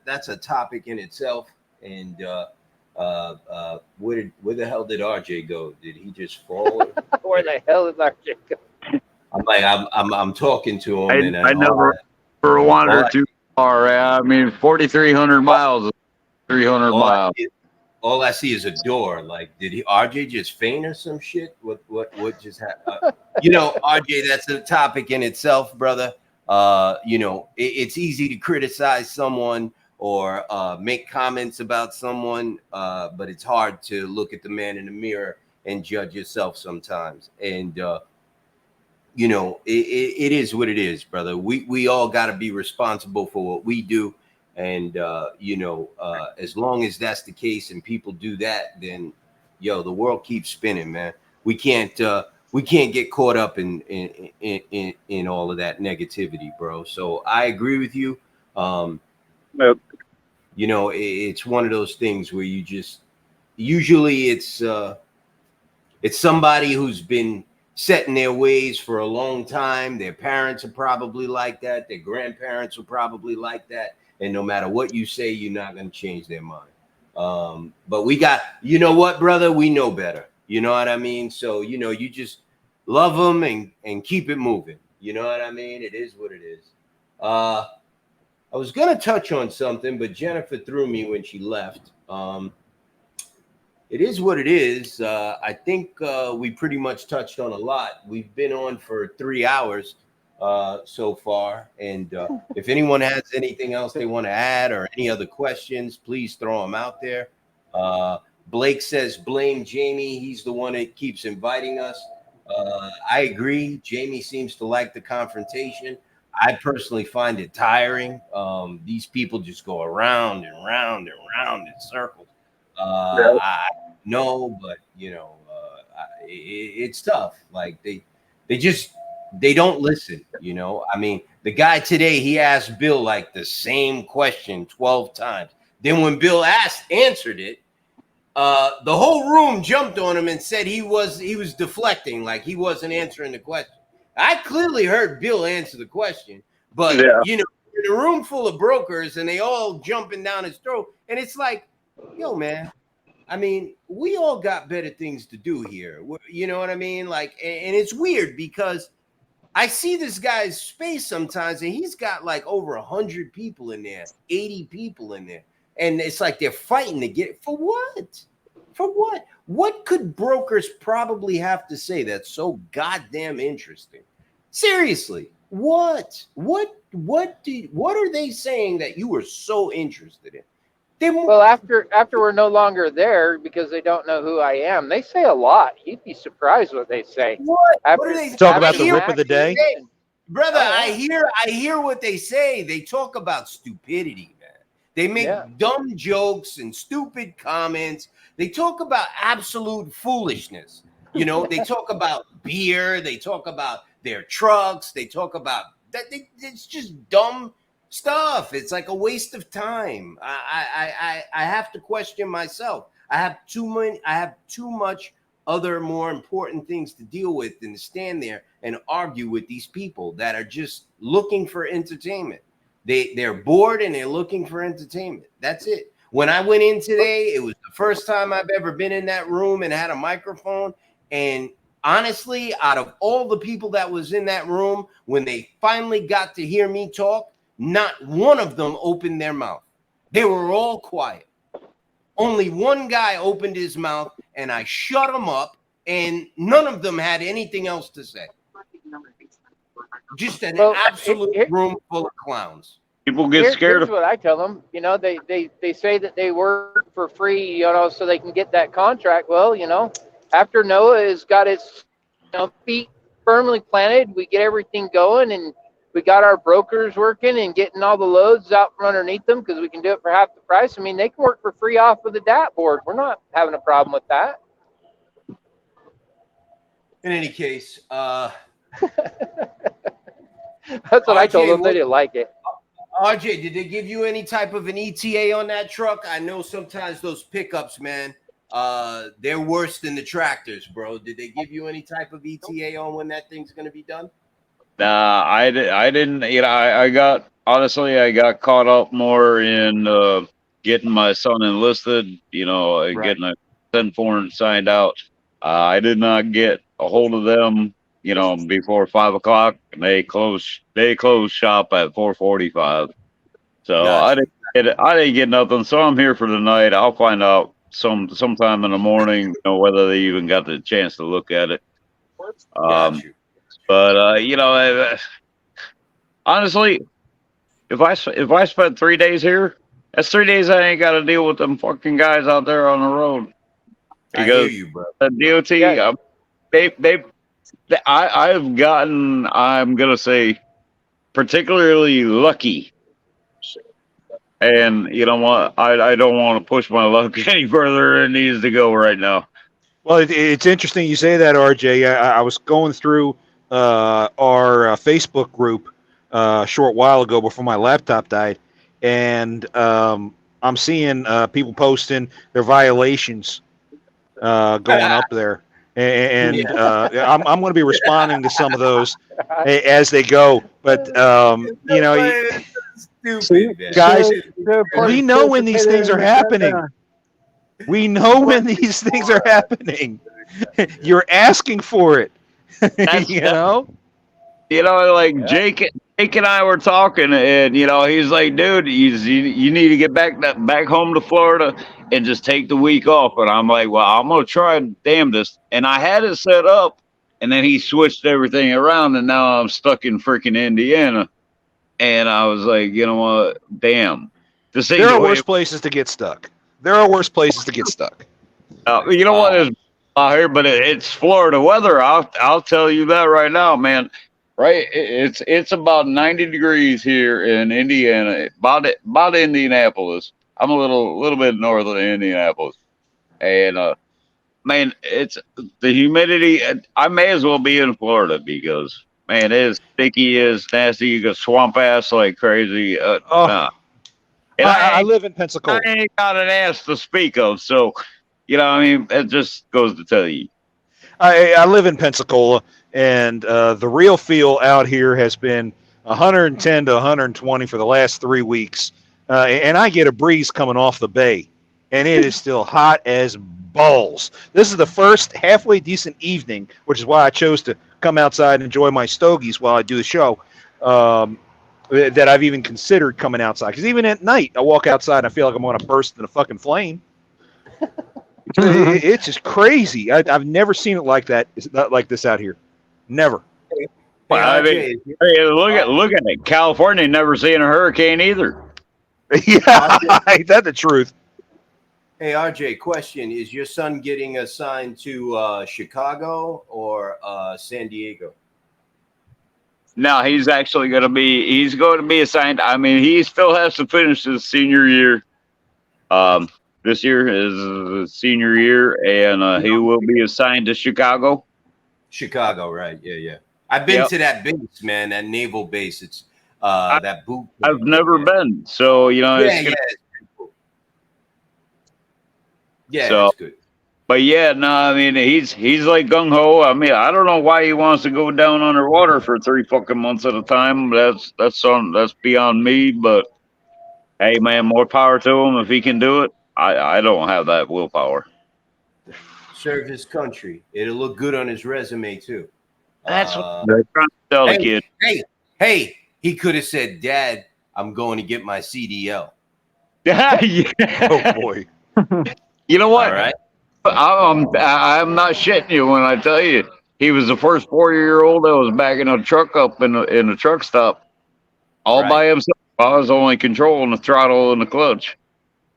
that's a topic in itself. And where the hell did RJ go? Did he just fall? Where the hell is RJ go? I'm talking to him, I never wandered too far. I mean, 4,300 miles is 300 miles. All I see is a door. Like, did RJ just faint or some shit? What just happened? RJ, that's a topic in itself, brother. It's easy to criticize someone or make comments about someone, but it's hard to look at the man in the mirror and judge yourself sometimes. And it is what it is, brother. We all got to be responsible for what we do. And, as long as that's the case and people do that, then, the world keeps spinning, man. We can't get caught up in all of that negativity, bro. So I agree with you. Yep. It's one of those things where usually it's somebody who's been set in their ways for a long time. Their parents are probably like that. Their grandparents are probably like that. And no matter what you say, you're not going to change their mind. But we got, you know what, brother? We know better. You know what I mean? So, you just love them and keep it moving. You know what I mean? It is what it is. I was going to touch on something, but Jennifer threw me when she left. It is what it is. I think we pretty much touched on a lot. We've been on for 3 hours. so far. And if anyone has anything else they want to add or any other questions, please throw them out there. Uh, Blake says, blame Jamie. He's the one that keeps inviting us. I agree. Jamie seems to like the confrontation. I personally find it tiring. These people just go around and round and round in circles. I know, but it's tough. Like they just they don't listen. I mean, the guy today, he asked Bill like the same question 12 times. Then when Bill answered it, the whole room jumped on him and said he was deflecting, like he wasn't answering the question. I clearly heard Bill answer the question, but in a room full of brokers and they all jumping down his throat, and it's like, yo, man, I mean, we all got better things to do here. You know what I mean? Like, and it's weird because I see this guy's space sometimes, and he's got like over 100 people in there, 80 people in there. And it's like they're fighting to get it. For what? For what? What could brokers probably have to say that's so goddamn interesting? Seriously, what? What are they saying that you were so interested in? Well, after we're no longer there because they don't know who I am, they say a lot. You'd be surprised what they say. What? After, What are they Talk about after the rip of the day, brother? Oh, yeah. I hear what they say. They talk about stupidity, man. They make dumb jokes and stupid comments. They talk about absolute foolishness. They talk about beer. They talk about their trucks. They talk about that. It's just dumb stuff. It's like a waste of time. I have to question myself. I have too much other more important things to deal with than to stand there and argue with these people that are just looking for entertainment. They're bored and they're looking for entertainment. That's it. When I went in today, it was the first time I've ever been in that room and had a microphone. And honestly, out of all the people that was in that room, when they finally got to hear me talk, not one of them opened their mouth. They were all quiet. Only one guy opened his mouth, and I shut him up, and none of them had anything else to say. Just an absolute room full of clowns. People get scared. Here's what I tell them. They say that they work for free, so they can get that contract. Well, after Nooa has got his feet firmly planted, we get everything going, and we got our brokers working and getting all the loads out from underneath them because we can do it for half the price. I mean, they can work for free off of the DAT board. We're not having a problem with that. In any case, that's what I told them. They didn't like it. RJ, did they give you any type of an ETA on that truck? I know sometimes those pickups, man, they're worse than the tractors, bro. Did they give you any type of ETA on when that thing's going to be done? Nah, I didn't. I got caught up more in getting my son enlisted. Right. Getting a consent form signed out. I did not get a hold of them. Before 5 o'clock, and they closed shop at 4:45. So Gotcha. I didn't get nothing. So I'm here for the night. I'll find out sometime in the morning, whether they even got the chance to look at it. Got you. But honestly, if I spent 3 days here, that's 3 days I ain't got to deal with them fucking guys out there on the road. I hear you, bro. The DOT, I've gotten, I'm gonna say, particularly lucky. And you know what? I don't want to push my luck any further than it needs to go right now. Well, it's interesting you say that, RJ. I was going through our Facebook group a short while ago before my laptop died, and I'm seeing people posting their violations going up there, and I'm going to be responding to some of those as they go. But Stupid, guys, we know when these things are happening. We know when these things are happening. You're asking for it. Like Jake and I were talking, and he's like, dude, you need to get back home to Florida and just take the week off. And I'm like, well, I'm gonna try damnedest. And I had it set up and then he switched everything around, and now I'm stuck in freaking Indiana. And I was like, you know what? Damn, this ain't There the are way. worse places to get stuck. There are worse places to get stuck. You know what Wow. is out here, but it's Florida weather. I'll tell you that right now, man. Right, it's about 90 degrees here in Indiana, about Indianapolis. I'm a little bit north of Indianapolis, and man, it's the humidity. I may as well be in Florida because man, it is sticky, it is nasty. You get swamp ass like crazy. Oh, Nah. And I live in I Pensacola. ain't got an ass to speak of. So, I mean, it just goes to tell you. I live in Pensacola, and the real feel out here has been 110 to 120 for the last 3 weeks, and I get a breeze coming off the bay, and it is still hot as balls. This is the first halfway decent evening, which is why I chose to come outside and enjoy my stogies while I do the show. That I've even considered coming outside, because even at night I walk outside and I feel like I'm going to burst in a fucking flame. It's just crazy. I've never seen it like that. It's not like this out here. Never. Hey, Well, I mean, RJ, hey, look at it. California never seen a hurricane either. Yeah, RJ, ain't that the truth? hey, RJ, question: is your son getting assigned to Chicago or San Diego? Now he's actually he's going to be assigned. I mean, he still has to finish his senior year. Um, this year is his senior year, and he will be assigned to Chicago. Chicago, right? Yeah, yeah. I've been Yep. to that base, man. That naval base. It's I, that boot I've camp. never Yeah, been, so yeah, it's yeah. gonna. It's pretty cool. Yeah, So, it's good. but yeah, no, I mean he's like gung ho. I mean, I don't know why he wants to go down underwater for 3 fucking months at a time. That's beyond me. But hey, man, more power to him if he can do it. I don't have that willpower. Serve his country. It'll look good on his resume too. That's what Uh, They're trying to tell the hey, kid. hey! He could have said, "Dad, I'm going to get my CDL." Oh boy. You know All what? right. I'm not shitting you when I tell you he was the first 4-year-old that was backing a truck up in a truck stop all by Right. himself. I was only controlling the throttle and the clutch.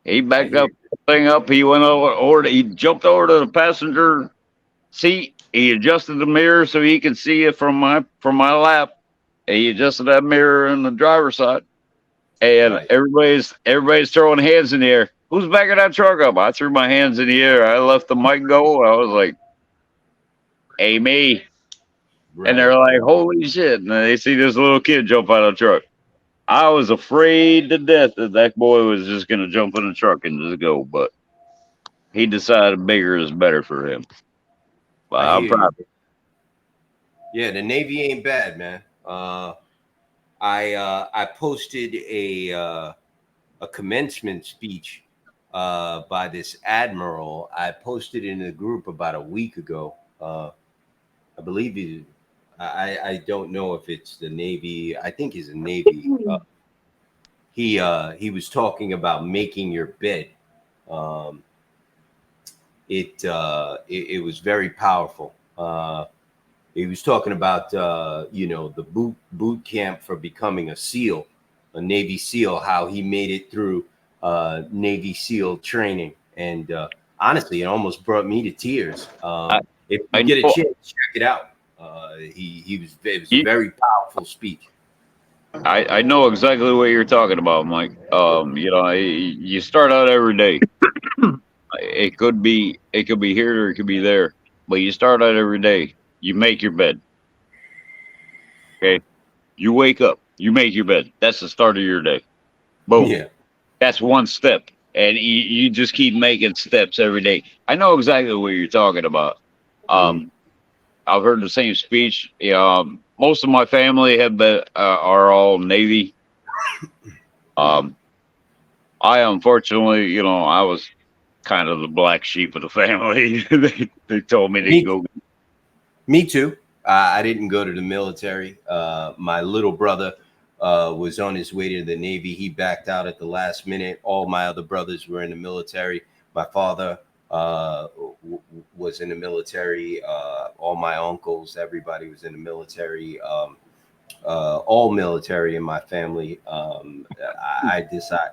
He I backed hear up the thing up. He went he jumped over to the passenger seat. He adjusted the mirror so he could see it from my lap. He adjusted that mirror in the driver's side. And Right. everybody's throwing hands in the air. Who's backing that truck up? I threw my hands in the air. I left the mic go. I was like, "Hey, me!" And Right. they're like, "Holy shit!" And they see this little kid jump out of the truck. I was afraid to death that boy was just gonna jump in the truck and just go, but he decided bigger is better for him. But I I'm hear proud. you. Yeah, the Navy ain't bad, man. I posted a commencement speech by this admiral. I posted in a group about a week ago. I believe I don't know if it's the Navy. I think he's a Navy. He was talking about making your bed. Um, it was very powerful. He was talking about the boot camp for becoming a SEAL, a Navy SEAL, how he made it through Navy SEAL training, and honestly, it almost brought me to tears. I, If you I get a know chance, check it out. He was it was a you, very powerful speech. I know exactly what you're talking about, Mike. You start out every day. It could be here or it could be there, but you start out every day. You make your bed. Okay, you wake up. You make your bed. That's the start of your day. Boom. Yeah. That's one step, and you just keep making steps every day. I know exactly what you're talking about. Mhm. Um, I've heard the same speech. Most of my family are all Navy. Um, I unfortunately, I was kind of the black sheep of the family. They told me to Me, go. me too. I didn't go to the military. My little brother was on his way to the Navy. He backed out at the last minute. All my other brothers were in the military. My father was in the military. all my uncles, everybody was in the military. All military in my family. I decided,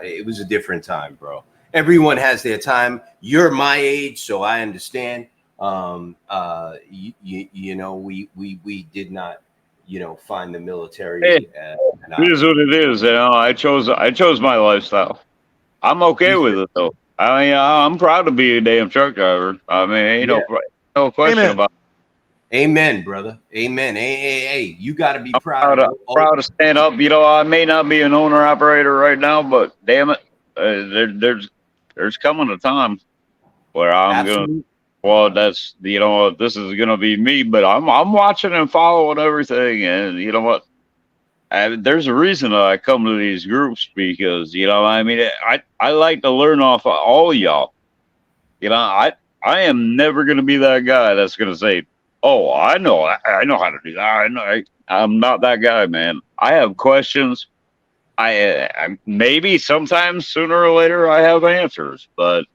it was a different time, bro. Everyone has their time. You're my age, so I understand. We did not, find the Hey, military. it is what it is. I chose my lifestyle. I'm okay with it though. I mean, I'm proud to be a damn truck driver. I mean, ain't no question Amen. about Amen, brother. Amen. Hey, you got to be proud proud of to, your own. proud to stand up. I may not be an owner operator right now, but damn it, there's coming a time where I'm gonna. Absolutely. Well, this is gonna be me, but I'm watching and following everything, and you know what? There's a reason that I come to these groups because I mean I like to learn off of all y'all. I am never gonna be that guy that's gonna say, "Oh, I know how to do that." I'm not that guy, man. I have questions. I maybe sometimes sooner or later I have answers, but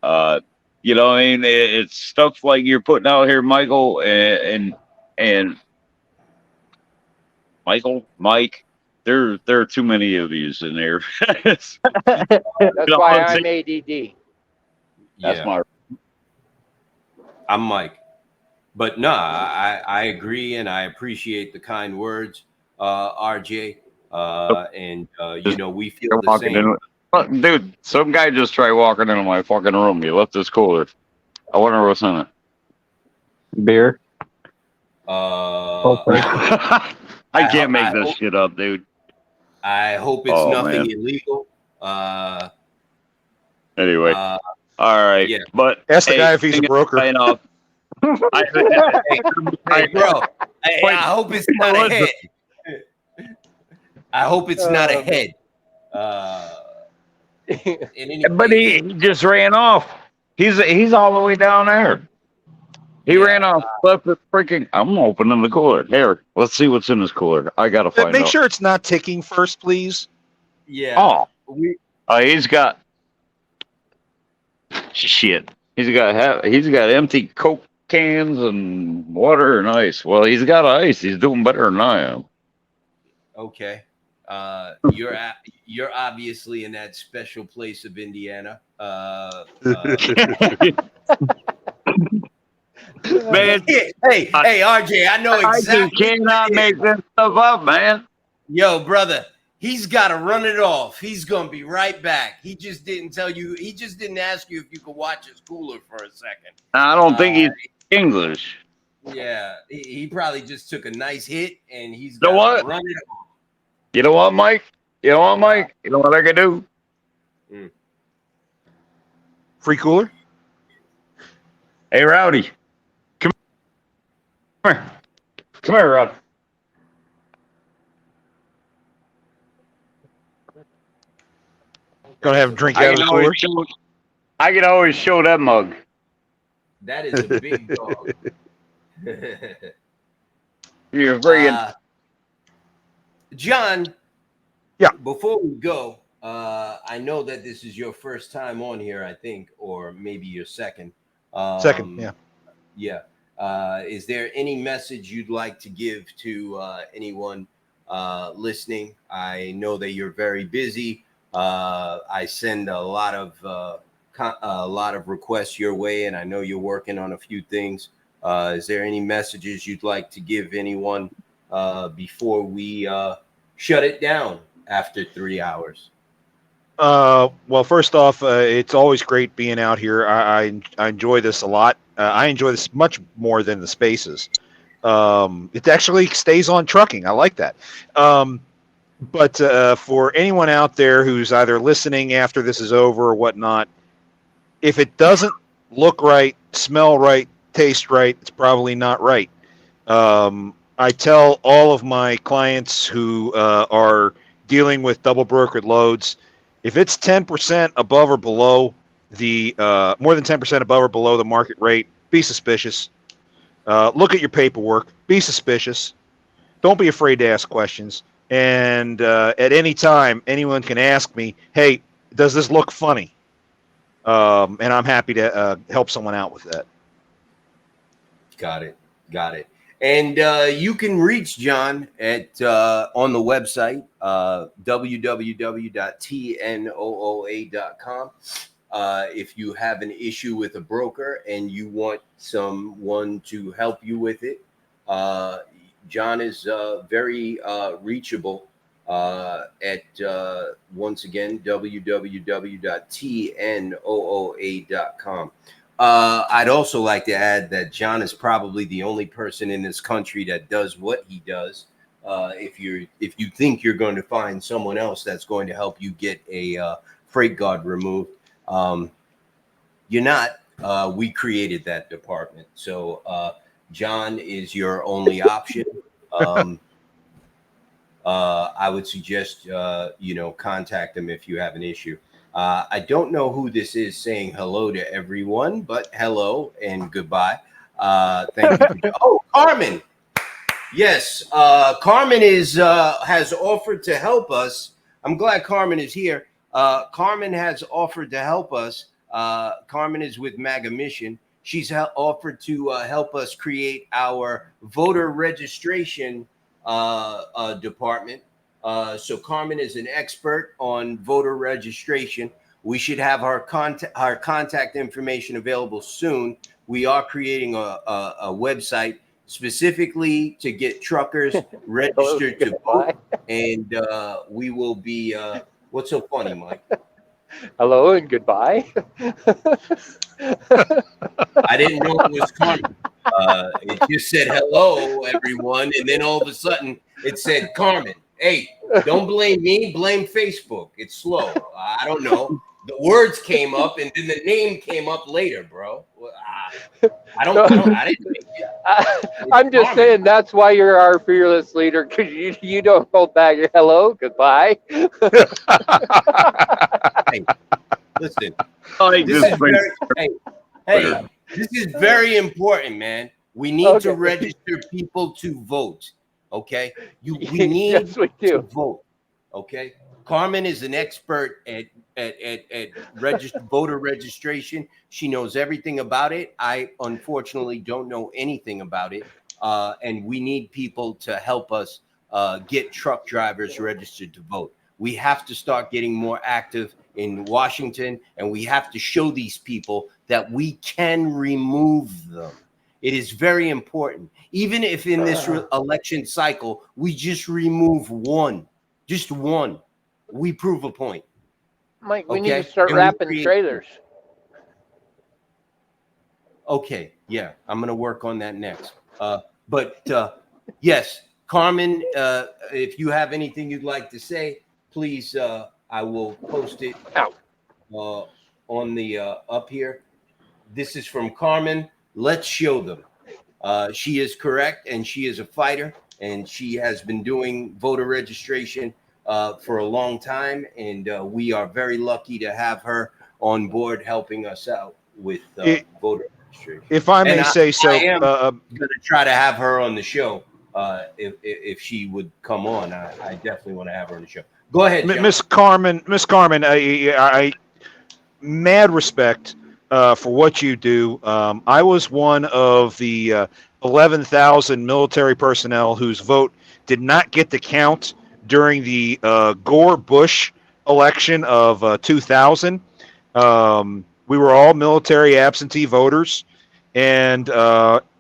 uh, I mean, it's stuff like you're putting out here, Michael, and Michael, Mike. There are too many of these in there. That's why I'm ADD. That's Yeah, my. I'm Mike. But no, I agree and I appreciate the kind words, RJ. And we feel You're the walking same. in. Look, dude, some guy just tried walking into my fucking room. He left his cooler. I wonder what's in it. Beer. Uh, Hopefully. I can't make I this hope shit up, dude. I hope it's Oh nothing man. illegal. Uh, Anyway, uh, all right. yeah. But Ask the hey, guy if he's a broker. sign off. I, Hey, bro. I Wait, hope it's not a head. I hope it's not a head. but he just ran off. He's all the way down there. He ran off, left the freaking. I'm opening the cooler. Here, let's see what's in this cooler. I gotta find Make out. sure it's not ticking first, please. Yeah. Oh, he's got shit. He's got empty Coke cans and water and ice. Well, he's got ice. He's doing better than I am. Okay. You're obviously in that special place of Indiana. Man, hey, RJ, I know I just exactly. cannot make this stuff up, man. Yo, brother, he's got to run it off. He's gonna be right back. He just didn't tell you. He just didn't ask you if you could watch his cooler for a second. I don't think he's English. Yeah, he probably just took a nice hit and he's You know got to what? run it off. You know what, Mike? You know what, Mike? You know what I can do? Free cooler? Hey, Rowdy. Come here. Come here, Rowdy. Gonna have him drink out of the cooler? I can always show that mug. That is a big dog. You're friggin'. John. Yeah. Before we go, I know that this is your first time on here, I think, or maybe your second. Second, yeah. Yeah. Is there any message you'd like to give to anyone listening? I know that you're very busy. I send a lot of requests your way, and I know you're working on a few things. Is there any messages you'd like to give anyone before we shut it down after 3 hours? Well, first off, it's always great being out here. I enjoy this a lot. I enjoy this much more than the spaces. It actually stays on trucking. I like that. But for anyone out there who's either listening after this is over or whatnot, if it doesn't look right, smell right, taste right, it's probably not right. I tell all of my clients who are dealing with double brokered loads, if it's 10% above or below the more than 10% above or below the market rate, be suspicious. Look at your paperwork. Be suspicious. Don't be afraid to ask questions. And at any time, anyone can ask me, "Hey, does this look funny?" And I'm happy to help someone out with that. Got it. Got it. And you can reach John at on the website www.tnooa.com. If you have an issue with a broker and you want someone to help you with it, John is very reachable at once again www.tnooa.com. I'd also like to add that John is probably the only person in this country that does what he does. If you think you're going to find someone else that's going to help you get a freight guard removed, you're not. We created that department, so John is your only option. I would suggest contact him if you have an issue. I don't know who this is saying hello to everyone, but hello and goodbye. Thank you. Oh, Carmen. Yes, Carmen has offered to help us. I'm glad Carmen is here. Carmen has offered to help us. Carmen is with MAGA Mission. She's offered to help us create our voter registration department. So Carmen is an expert on voter registration. We should have our contact information available soon. We are creating a website specifically to get truckers registered to vote, and we will be. What's so funny, Mike? Hello and goodbye. I didn't know it was Carmen. It just said hello, everyone, and then all of a sudden it said Carmen. Hey, don't blame me. Blame Facebook. It's slow. I don't know. The words came up, and then the name came up later, bro. I didn't make it. I'm just saying that's why you're our fearless leader, because you don't hold back your hello, goodbye. Hey, listen. This is very important, man. We need to register people to vote. Okay, we need yes, we do. to vote. Okay, Carmen is an expert at voter registration. She knows everything about it. I unfortunately don't know anything about it, and we need people to help us get truck drivers registered to vote. We have to start getting more active in Washington, and we have to show these people that we can remove them. It is very important. Even if in this election cycle, we just remove one, just one, we prove a point. Mike, we need to start wrapping trailers. Okay, yeah, I'm going to work on that next. But yes, Carmen, if you have anything you'd like to say, please, I will post it on the up here. This is from Carmen. Let's show them. She is correct, and she is a fighter, and she has been doing voter registration for a long time, and we are very lucky to have her on board helping us out with voter registration. If I may say so, I am going to try to have her on the show if she would come on. I definitely want to have her on the show. Go ahead, John. Miss Carmen. I mad respect for what you do. I was one of the 11,000 military personnel whose vote did not get to count during the Gore-Bush election of 2000. We were all military absentee voters, and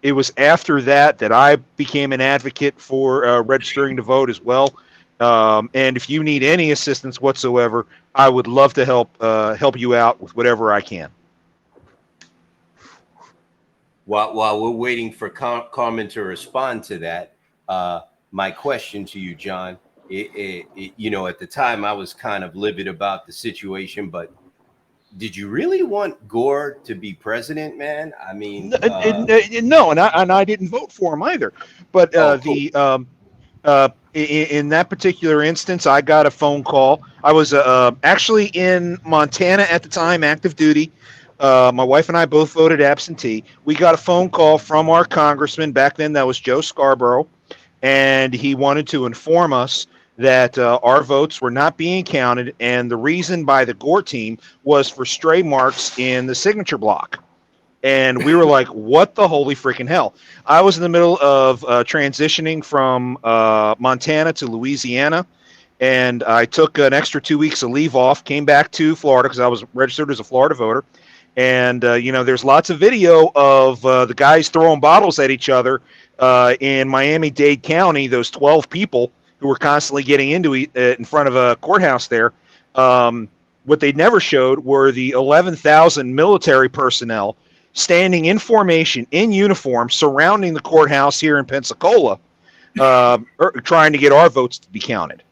it was after that I became an advocate for registering to vote as well. And if you need any assistance whatsoever, I would love to help you out with whatever I can. While we're waiting for Carmen to respond to that, my question to you, John, at the time I was kind of livid about the situation, but did you really want Gore to be president, man? I mean, no, and I didn't vote for him either. But cool. In that particular instance, I got a phone call. I was actually in Montana at the time, active duty. My wife and I both voted absentee. We got a phone call from our congressman back then. That was Joe Scarborough, and he wanted to inform us that our votes were not being counted, and the reason by the Gore team was for stray marks in the signature block. And we were like, what the holy freaking hell? I was in the middle of transitioning from Montana to Louisiana, and I took an extra 2 weeks of leave off, came back to Florida because I was registered as a Florida voter. And, there's lots of video of the guys throwing bottles at each other in Miami-Dade County, those 12 people who were constantly getting into it in front of a courthouse there. What they never showed were the 11,000 military personnel standing in formation, in uniform, surrounding the courthouse here in Pensacola, trying to get our votes to be counted.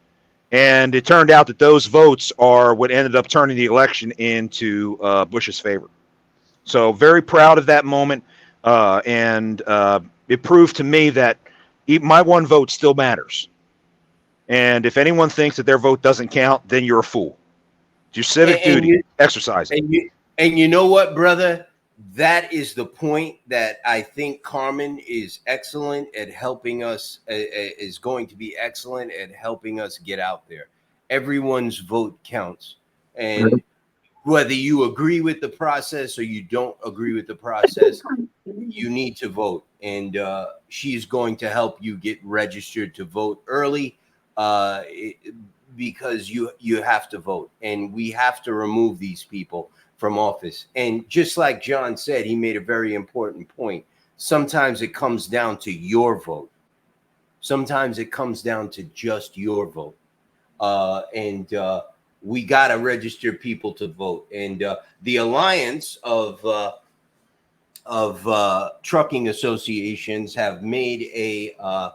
And it turned out that those votes are what ended up turning the election into Bush's favor. So very proud of that moment. And it proved to me that my one vote still matters. And if anyone thinks that their vote doesn't count, then you're a fool. It's your civic duty. Exercise it. And you know what, brother? That is the point that I think Carmen is excellent at helping us, is going to be excellent at helping us get out there. Everyone's vote counts. And whether you agree with the process or you don't agree with the process, you need to vote. And she's going to help you get registered to vote early because you have to vote. And we have to remove these people from office. And just like John said, he made a very important point. Sometimes it comes down to your vote. Sometimes it comes down to just your vote. And we got to register people to vote. And the Alliance of Trucking Associations have made a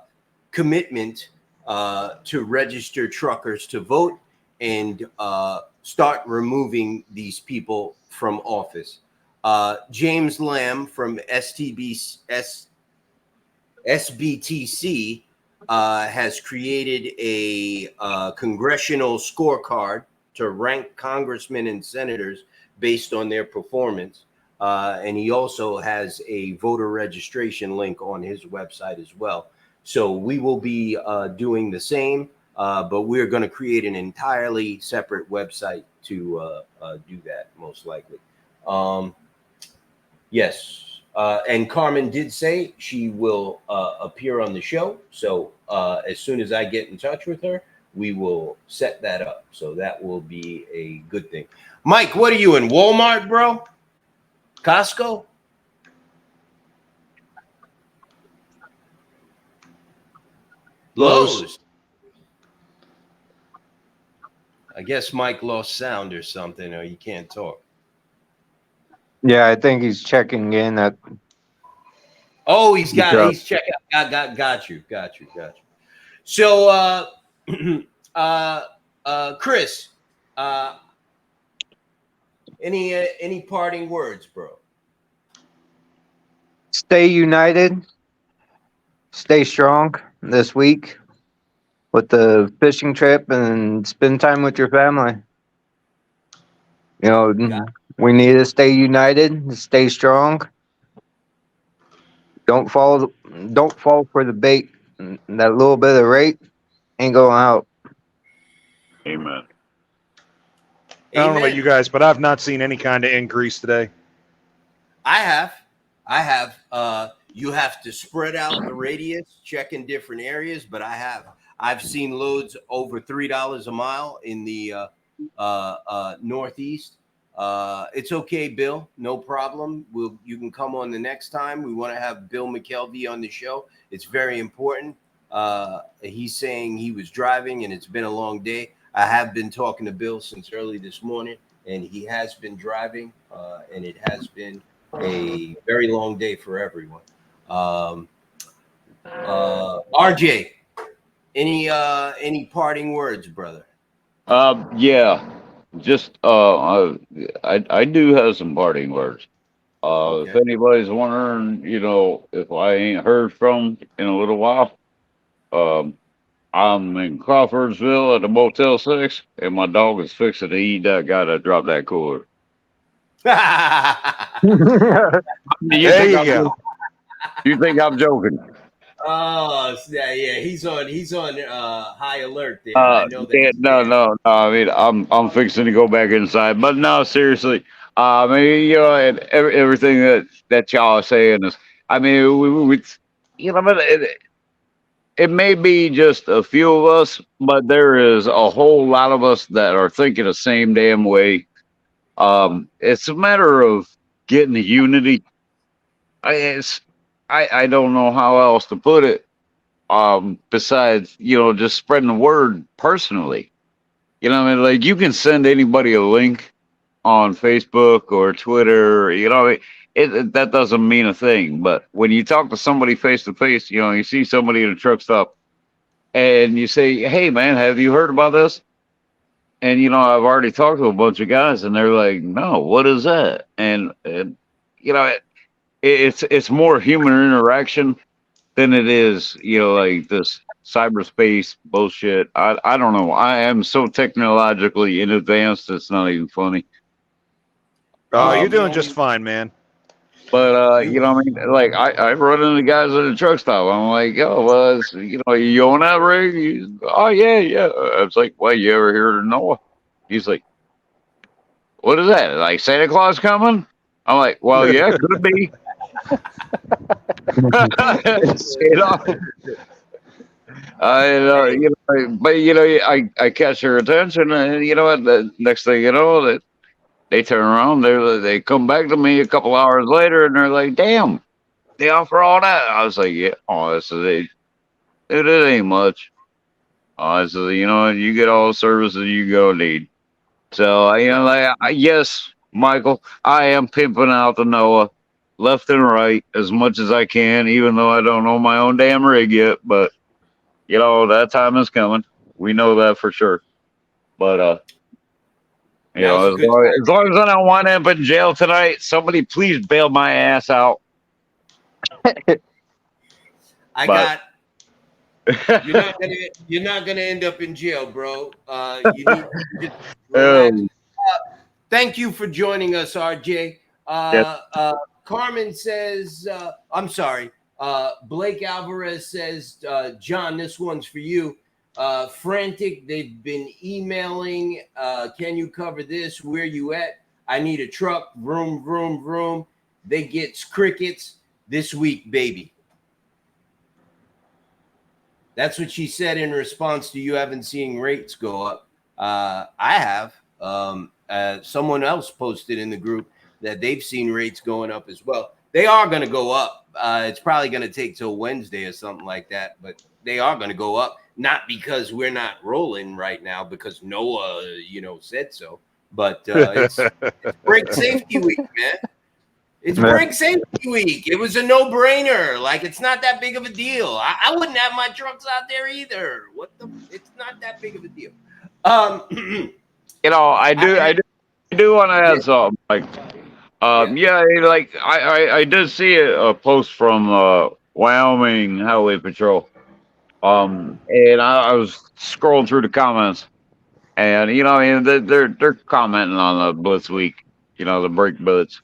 commitment to register truckers to vote and start removing these people from office. James Lamb from SBTC has created a congressional scorecard to rank congressmen and senators based on their performance. And he also has a voter registration link on his website as well. So we will be doing the same. But we're going to create an entirely separate website to do that, most likely. Yes. And Carmen did say she will appear on the show. So as soon as I get in touch with her, we will set that up. So that will be a good thing. Mike, what are you in, Walmart, bro? Costco? Lowe's. I guess Mike lost sound or something, or you can't talk. Yeah, I think he's checking in at. Oh, he's checking. Got you. So, Chris, any parting words, bro? Stay united. Stay strong this week with the fishing trip and spend time with your family. You know, we need to stay united, stay strong. Don't fall for the bait. That little bit of rate ain't going out. Amen. I don't know about you guys, but I've not seen any kind of increase today. I have. You have to spread out the radius, check in different areas, but I've seen loads over $3 a mile in the Northeast. It's okay, Bill. No problem. You can come on the next time. We want to have Bill McKelvey on the show. It's very important. He's saying he was driving and it's been a long day. I have been talking to Bill since early this morning, and he has been driving, and it has been a very long day for everyone. RJ, any parting words, brother? Yeah, just I do have some parting words. Okay. If anybody's wondering, if I ain't heard from in a little while, I'm in Crawfordsville at the Motel 6, and my dog is fixing to eat that guy that dropped that cooler. There you go. You think I'm joking? Oh, yeah. He's on high alert there. I know that. Yeah, no. I mean, I'm fixing to go back inside, but no, seriously, I mean, and everything that y'all are saying is, I mean, but it may be just a few of us, but there is a whole lot of us that are thinking the same damn way. It's a matter of getting the unity. It's I don't know how else to put it. Besides, just spreading the word personally. I mean, like you can send anybody a link on Facebook or Twitter. That doesn't mean a thing. But when you talk to somebody face to face, you see somebody in a truck stop, and you say, "Hey, man, have you heard about this?" And I've already talked to a bunch of guys, and they're like, "No, what is that?" And you know, it's more human interaction than it is, like this cyberspace bullshit. I don't know. I am so technologically in advanced, it's not even funny. Oh, you're The doing just only fine, man. But you I mean, like I run into guys at a truck stop. I'm like, "Oh, well, you own that rig?" Oh yeah, yeah. I was like, "Well, you ever hear of Noah?" He's like, "What is that? Like Santa Claus coming?" I'm like, "Well, yeah, could be." you know, but I catch their attention, and you know what? The next thing you know, that they turn around, they come back to me a couple hours later, and they're like, "Damn, they offer all that." I was like, "Yeah, oh, this is it ain't much." I said, you get all the services you go need. So yes, Michael, I am pimping out the Noah left and right as much as I can, even though I don't own my own damn rig yet. But that time is coming. We know that for sure. But now's a as good long, time. as long as I don't wind up in jail tonight, somebody please bail my ass out. I But got you're not gonna end up in jail, bro. You need to just relax. oh, Thank you for joining us, RJ. yes, Carmen says, I'm sorry. Blake Alvarez says, John, this one's for you. Frantic, they've been emailing. Can you cover this? Where you at? I need a truck. Vroom, vroom, vroom. They gets crickets this week, baby. That's what she said in response to you haven't seen rates go up. I have. Someone else posted in the group that they've seen rates going up as well. They are going to go up. It's probably going to take till Wednesday or something like that, but they are going to go up. Not because we're not rolling right now, because Noah, said so. But it's brake safety week, man. It's Yeah. brake safety week. It was a no-brainer. Like, it's not that big of a deal. I wouldn't have my trucks out there either. It's not that big of a deal. I do want to Yeah, add something. Like, yeah. yeah, like I did see a post from Wyoming Highway Patrol. And I was scrolling through the comments, and they're commenting on the Blitz Week, the brake blitz,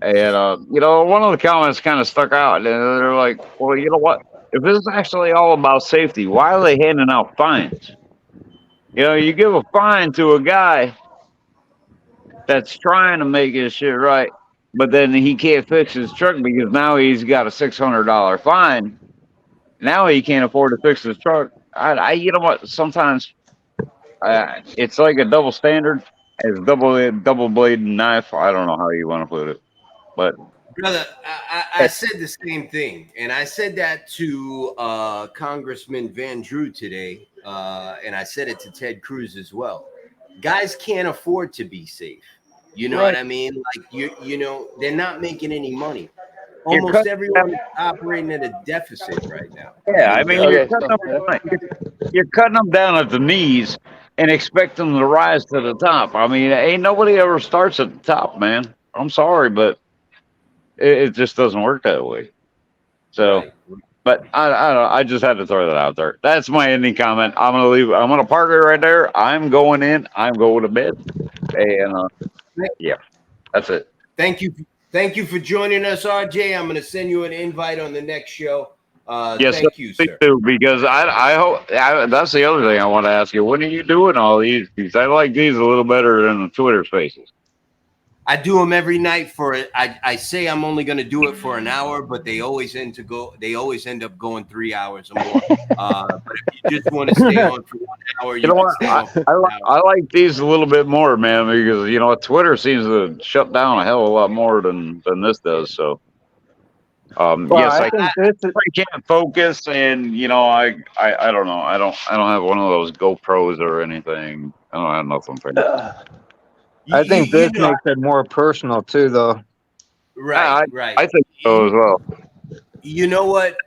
and one of the comments kind of stuck out, and they're like, "Well, you know what? If this is actually all about safety, why are they handing out fines? You give a fine to a guy that's trying to make his shit right, but then he can't fix his truck because now he's got a $600 fine. Now he can't afford to fix his truck. You know what? Sometimes it's like a double standard. It's double bladed knife. I don't know how you want to put it, but Brother, I said the same thing, and I said that to Congressman Van Drew today, and I said it to Ted Cruz as well. Guys can't afford to be safe. You know what Right. I mean? Like they're not making any money. you're Almost cutting. everyone is operating at a deficit right now, Yeah, I and mean Okay. So you're cutting them down at the knees and expect them to rise to the top. I mean, ain't nobody ever starts at the top, man. I'm sorry, but it just doesn't work that way. So. right. But I don't know. I just had to throw that out there. That's my ending comment. I'm gonna leave. I'm gonna park it right there. I'm going in. I'm going to bed. And yeah, that's it. Thank you, thank you for joining us, RJ. I'm going to send you an invite on the next show. Yes, sir. Thank you, Please sir. do, because I hope that's the other thing I want to ask you. When are you doing all these? Because I like these a little better than the Twitter spaces. I do them every night for it. I say I'm only going to do it for an hour, but they always end up going 3 hours or more. But if you just want to stay on for 1 hour, You you know can what? stay on for 1 hour. I like these a little bit more, man, because Twitter seems to shut down a hell of a lot more than this does. So, Well, yes, I I think this is. can't focus, and I don't know. I don't have one of those GoPros or anything. I don't have nothing for you. I think You this know, makes it more personal too, though. right, I, right. I think so as well. You know what?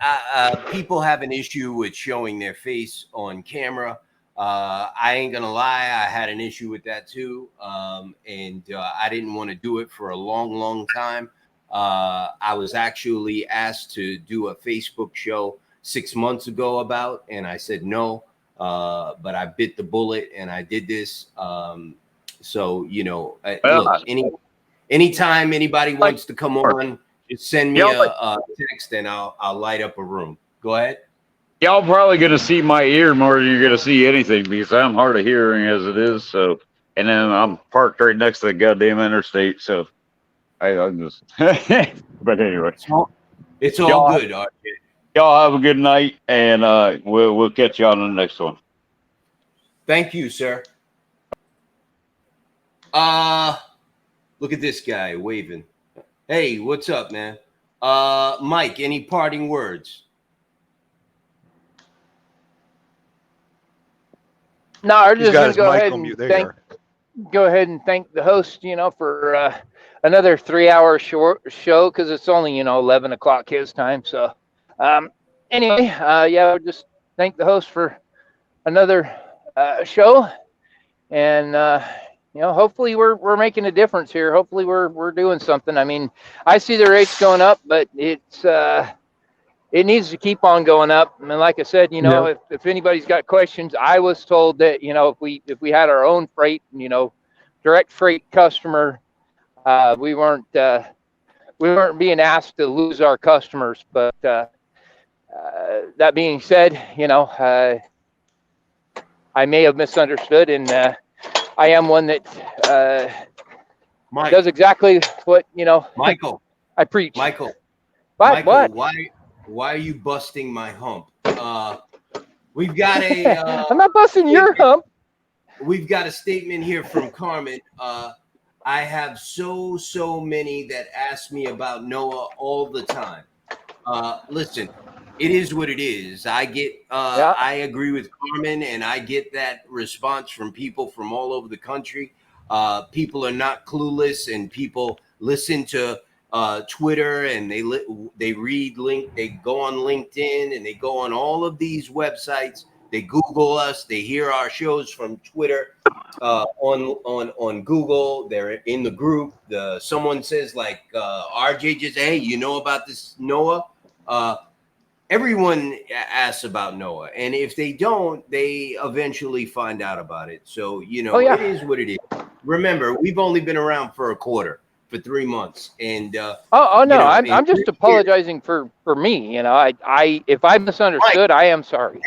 People have an issue with showing their face on camera. I ain't gonna lie, I had an issue with that too, and I didn't want to do it for a long, long time. I was actually asked to do a Facebook show 6 months ago and I said no, but I bit the bullet and I did this. So Well, look, anytime anybody like, wants to come on, just send me a text and I'll light up a room. Go ahead. y'all probably gonna see my ear more than you're gonna see anything because I'm hard of hearing as it is. So, and then I'm parked right next to the goddamn interstate. So I'm just. But anyway, It's all y'all good, RJ. y'all have a good night, and we'll catch you on the next one. Thank you, sir. Look at this guy waving. Hey, what's up, man? Mike, any parting words? No, I'm He's just got gonna his mic on mute. There you are. go ahead and thank the host, for another 3 hour short show because it's only 11 o'clock his time. So, anyway, yeah, just thank the host for another show, and hopefully we're making a difference here. Hopefully we're doing something. I mean, I see the rates going up, but it needs to keep on going up. And like I said, Yep. if anybody's got questions, I was told that if we had our own freight, direct freight customer, we weren't being asked to lose our customers. But that being said, I may have misunderstood, and I am one that Mike, does exactly what Michael, I preach. Michael, What? why are you busting my hump? We've got a I'm not busting your hump. we've got a statement here from Carmen. I have so many that ask me about Noah all the time. Listen, it is what it is. I get Yeah. I agree with Carmen, and I get that response from people from all over the country. People are not clueless, and people listen to Twitter, and they read they go on LinkedIn, and they go on all of these websites. They Google us. They hear our shows from Twitter, on Google. They're in the group. Someone says like RJ just, hey, you know about this Noah? Everyone asks about Noah, and if they don't, they eventually find out about it. So Oh yeah. it is what it is. Remember, we've only been around for 3 months, and Oh no, in I'm 3 just years, apologizing for me. I if I misunderstood, I am sorry.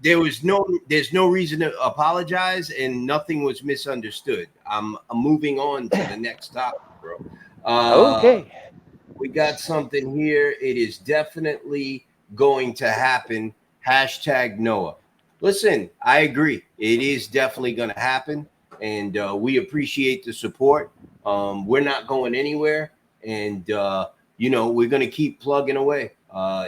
there's no reason to apologize, and nothing was misunderstood. I'm moving on to the next topic, bro. Okay. We got something here. It is definitely going to happen. Hashtag Noah. Listen, I agree. It is definitely going to happen, and we appreciate the support. We're not going anywhere, and we're going to keep plugging away.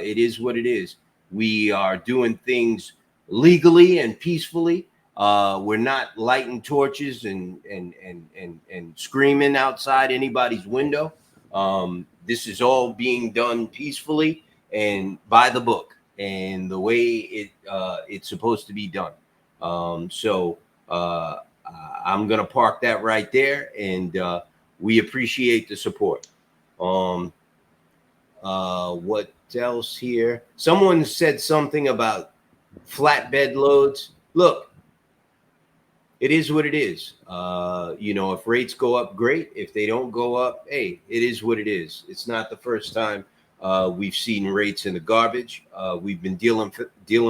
It is what it is. We are doing things legally and peacefully. We're not lighting torches and screaming outside anybody's window. This is all being done peacefully and by the book and the way it's supposed to be done. So I'm gonna park that right there, and we appreciate the support. What else here? Someone said something about flatbed loads. Look, it is what it is. If rates go up, great. If they don't go up, hey, it is what it is. It's not the first time we've seen rates in the garbage. We've been dealing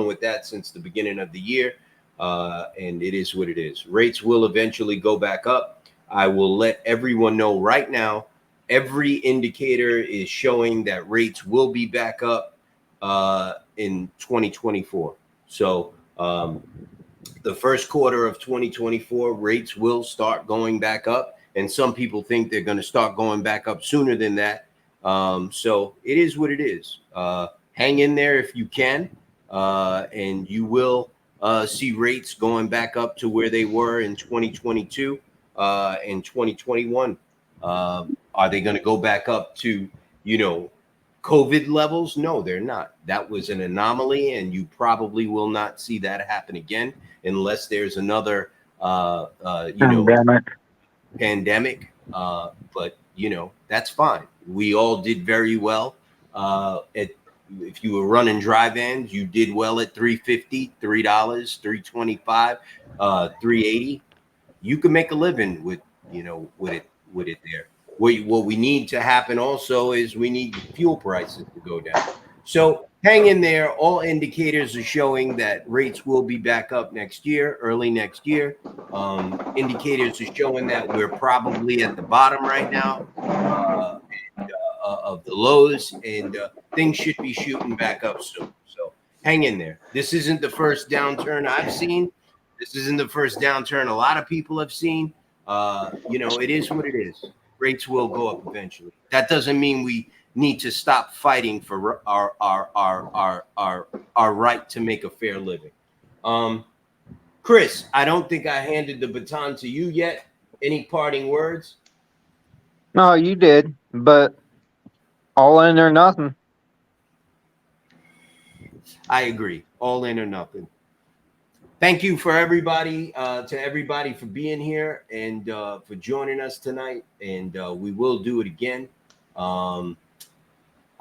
with that since the beginning of the year, and it is what it is. Rates will eventually go back up. I will let everyone know right now. Every indicator is showing that rates will be back up in 2024. So the first quarter of 2024, rates will start going back up. And some people think they're going to start going back up sooner than that. So it is what it is. Hang in there if you can, and you will see rates going back up to where they were in 2022 and 2021. Are they going to go back up to, COVID levels? No, they're not. That was an anomaly, and you probably will not see that happen again unless there's another, Pandemic. pandemic. But that's fine. We all did very well. If you were running dry vans, you did well at $3.50, $3, $3.25, $3.80. You can make a living with it there. What we need to happen also is we need fuel prices to go down. So hang in there. All indicators are showing that rates will be back up next year, early next year. Indicators are showing that we're probably at the bottom right now of the lows, and things should be shooting back up soon. So hang in there. This isn't the first downturn I've seen. This isn't the first downturn a lot of people have seen. It is what it is. Rates will go up eventually. That doesn't mean we need to stop fighting for our right to make a fair living. Chris, I don't think I handed the baton to you yet. Any parting words? No, you did, but all in or nothing. I agree. All in or nothing. Thank you for everybody, to everybody for being here and for joining us tonight. And we will do it again.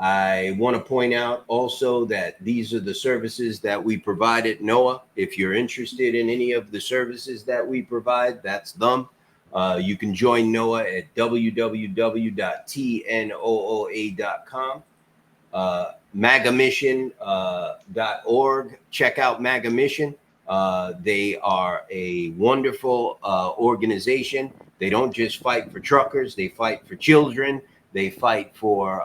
I want to point out also that these are the services that we provide at Nooa. If you're interested in any of the services that we provide, that's them. You can join Nooa at www.tnooa.com. Magamission.org. Check out Magamission. They are a wonderful organization. They don't just fight for truckers, they fight for children. They fight for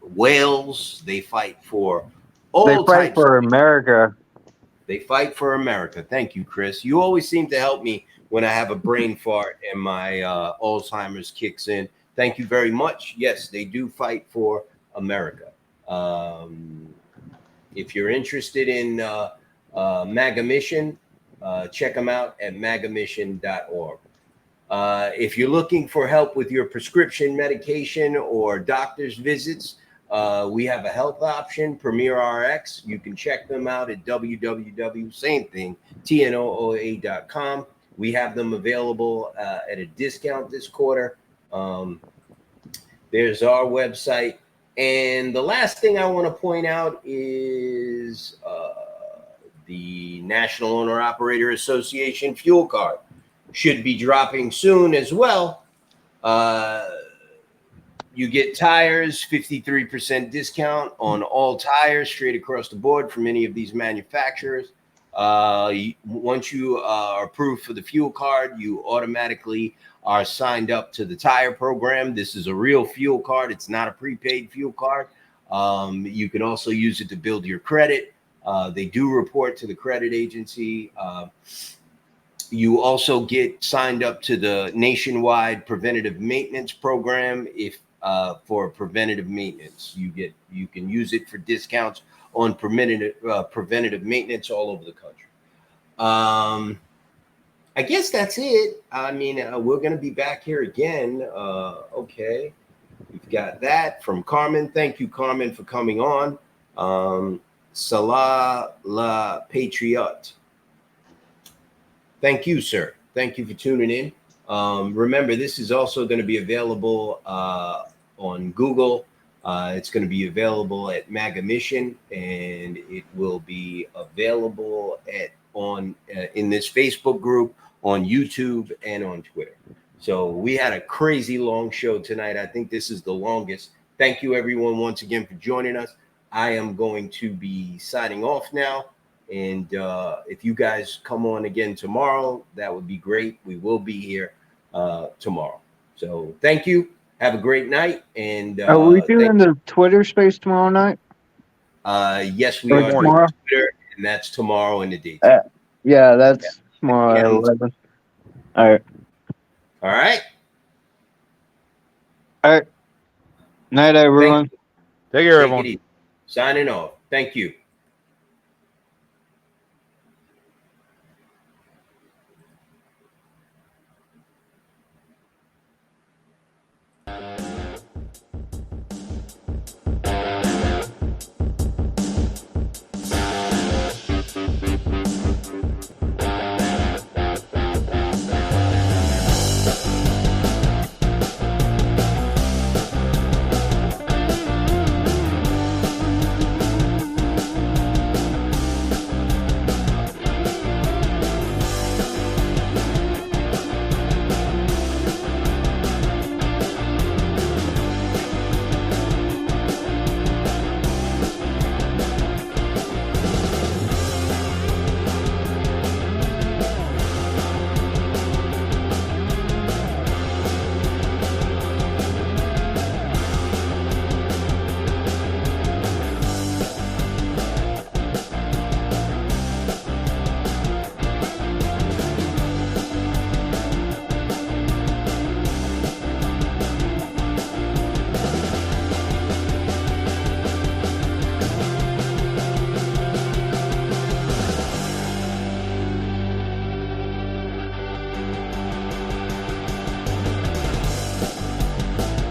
whales. They fight for all They fight types. for America. They fight for America. Thank you, Chris. You always seem to help me when I have a brain fart and my Alzheimer's kicks in. Thank you very much. Yes, they do fight for America. If you're interested in MAGA Mission, check them out at magamission.org. If you're looking for help with your prescription medication or doctor's visits, we have a health option, Premier RX. You can check them out at tnooa.com. We have them available at a discount this quarter. There's our website. And the last thing I want to point out is the National Owner Operator Association fuel card should be dropping soon as well. You get tires, 53% discount on all tires straight across the board from any of these manufacturers. Once you are approved for the fuel card, you automatically are signed up to the tire program. This is a real fuel card. It's not a prepaid fuel card. You can also use it to build your credit. They do report to the credit agency. You also get signed up to the nationwide preventative maintenance program. If for preventative maintenance, you can use it for discounts on preventative maintenance all over the country. I guess that's it. I mean, we're going to be back here again. Okay. We've got that from Carmen. Thank you, Carmen, for coming on. Salah la Patriote. Thank you, sir. Thank you for tuning in. Remember, this is also going to be available on Google. It's going to be available at MAGA Mission, and it will be available in this Facebook group, on YouTube, and on Twitter. So we had a crazy long show tonight. I think this is the longest. Thank you, everyone, once again for joining us. I am going to be signing off now. And if you guys come on again tomorrow, that would be great. We will be here tomorrow. So thank you. Have a great night. And Are we doing thanks. the Twitter space tomorrow night? Yes, we Or are morning. doing tomorrow? Twitter, and that's tomorrow in the daytime. Uh, yeah, that's tomorrow at PM. 11. All right. All right. All right. Night, Thank everyone. you. Take care, Take everyone. it easy. Signing off. Thank you.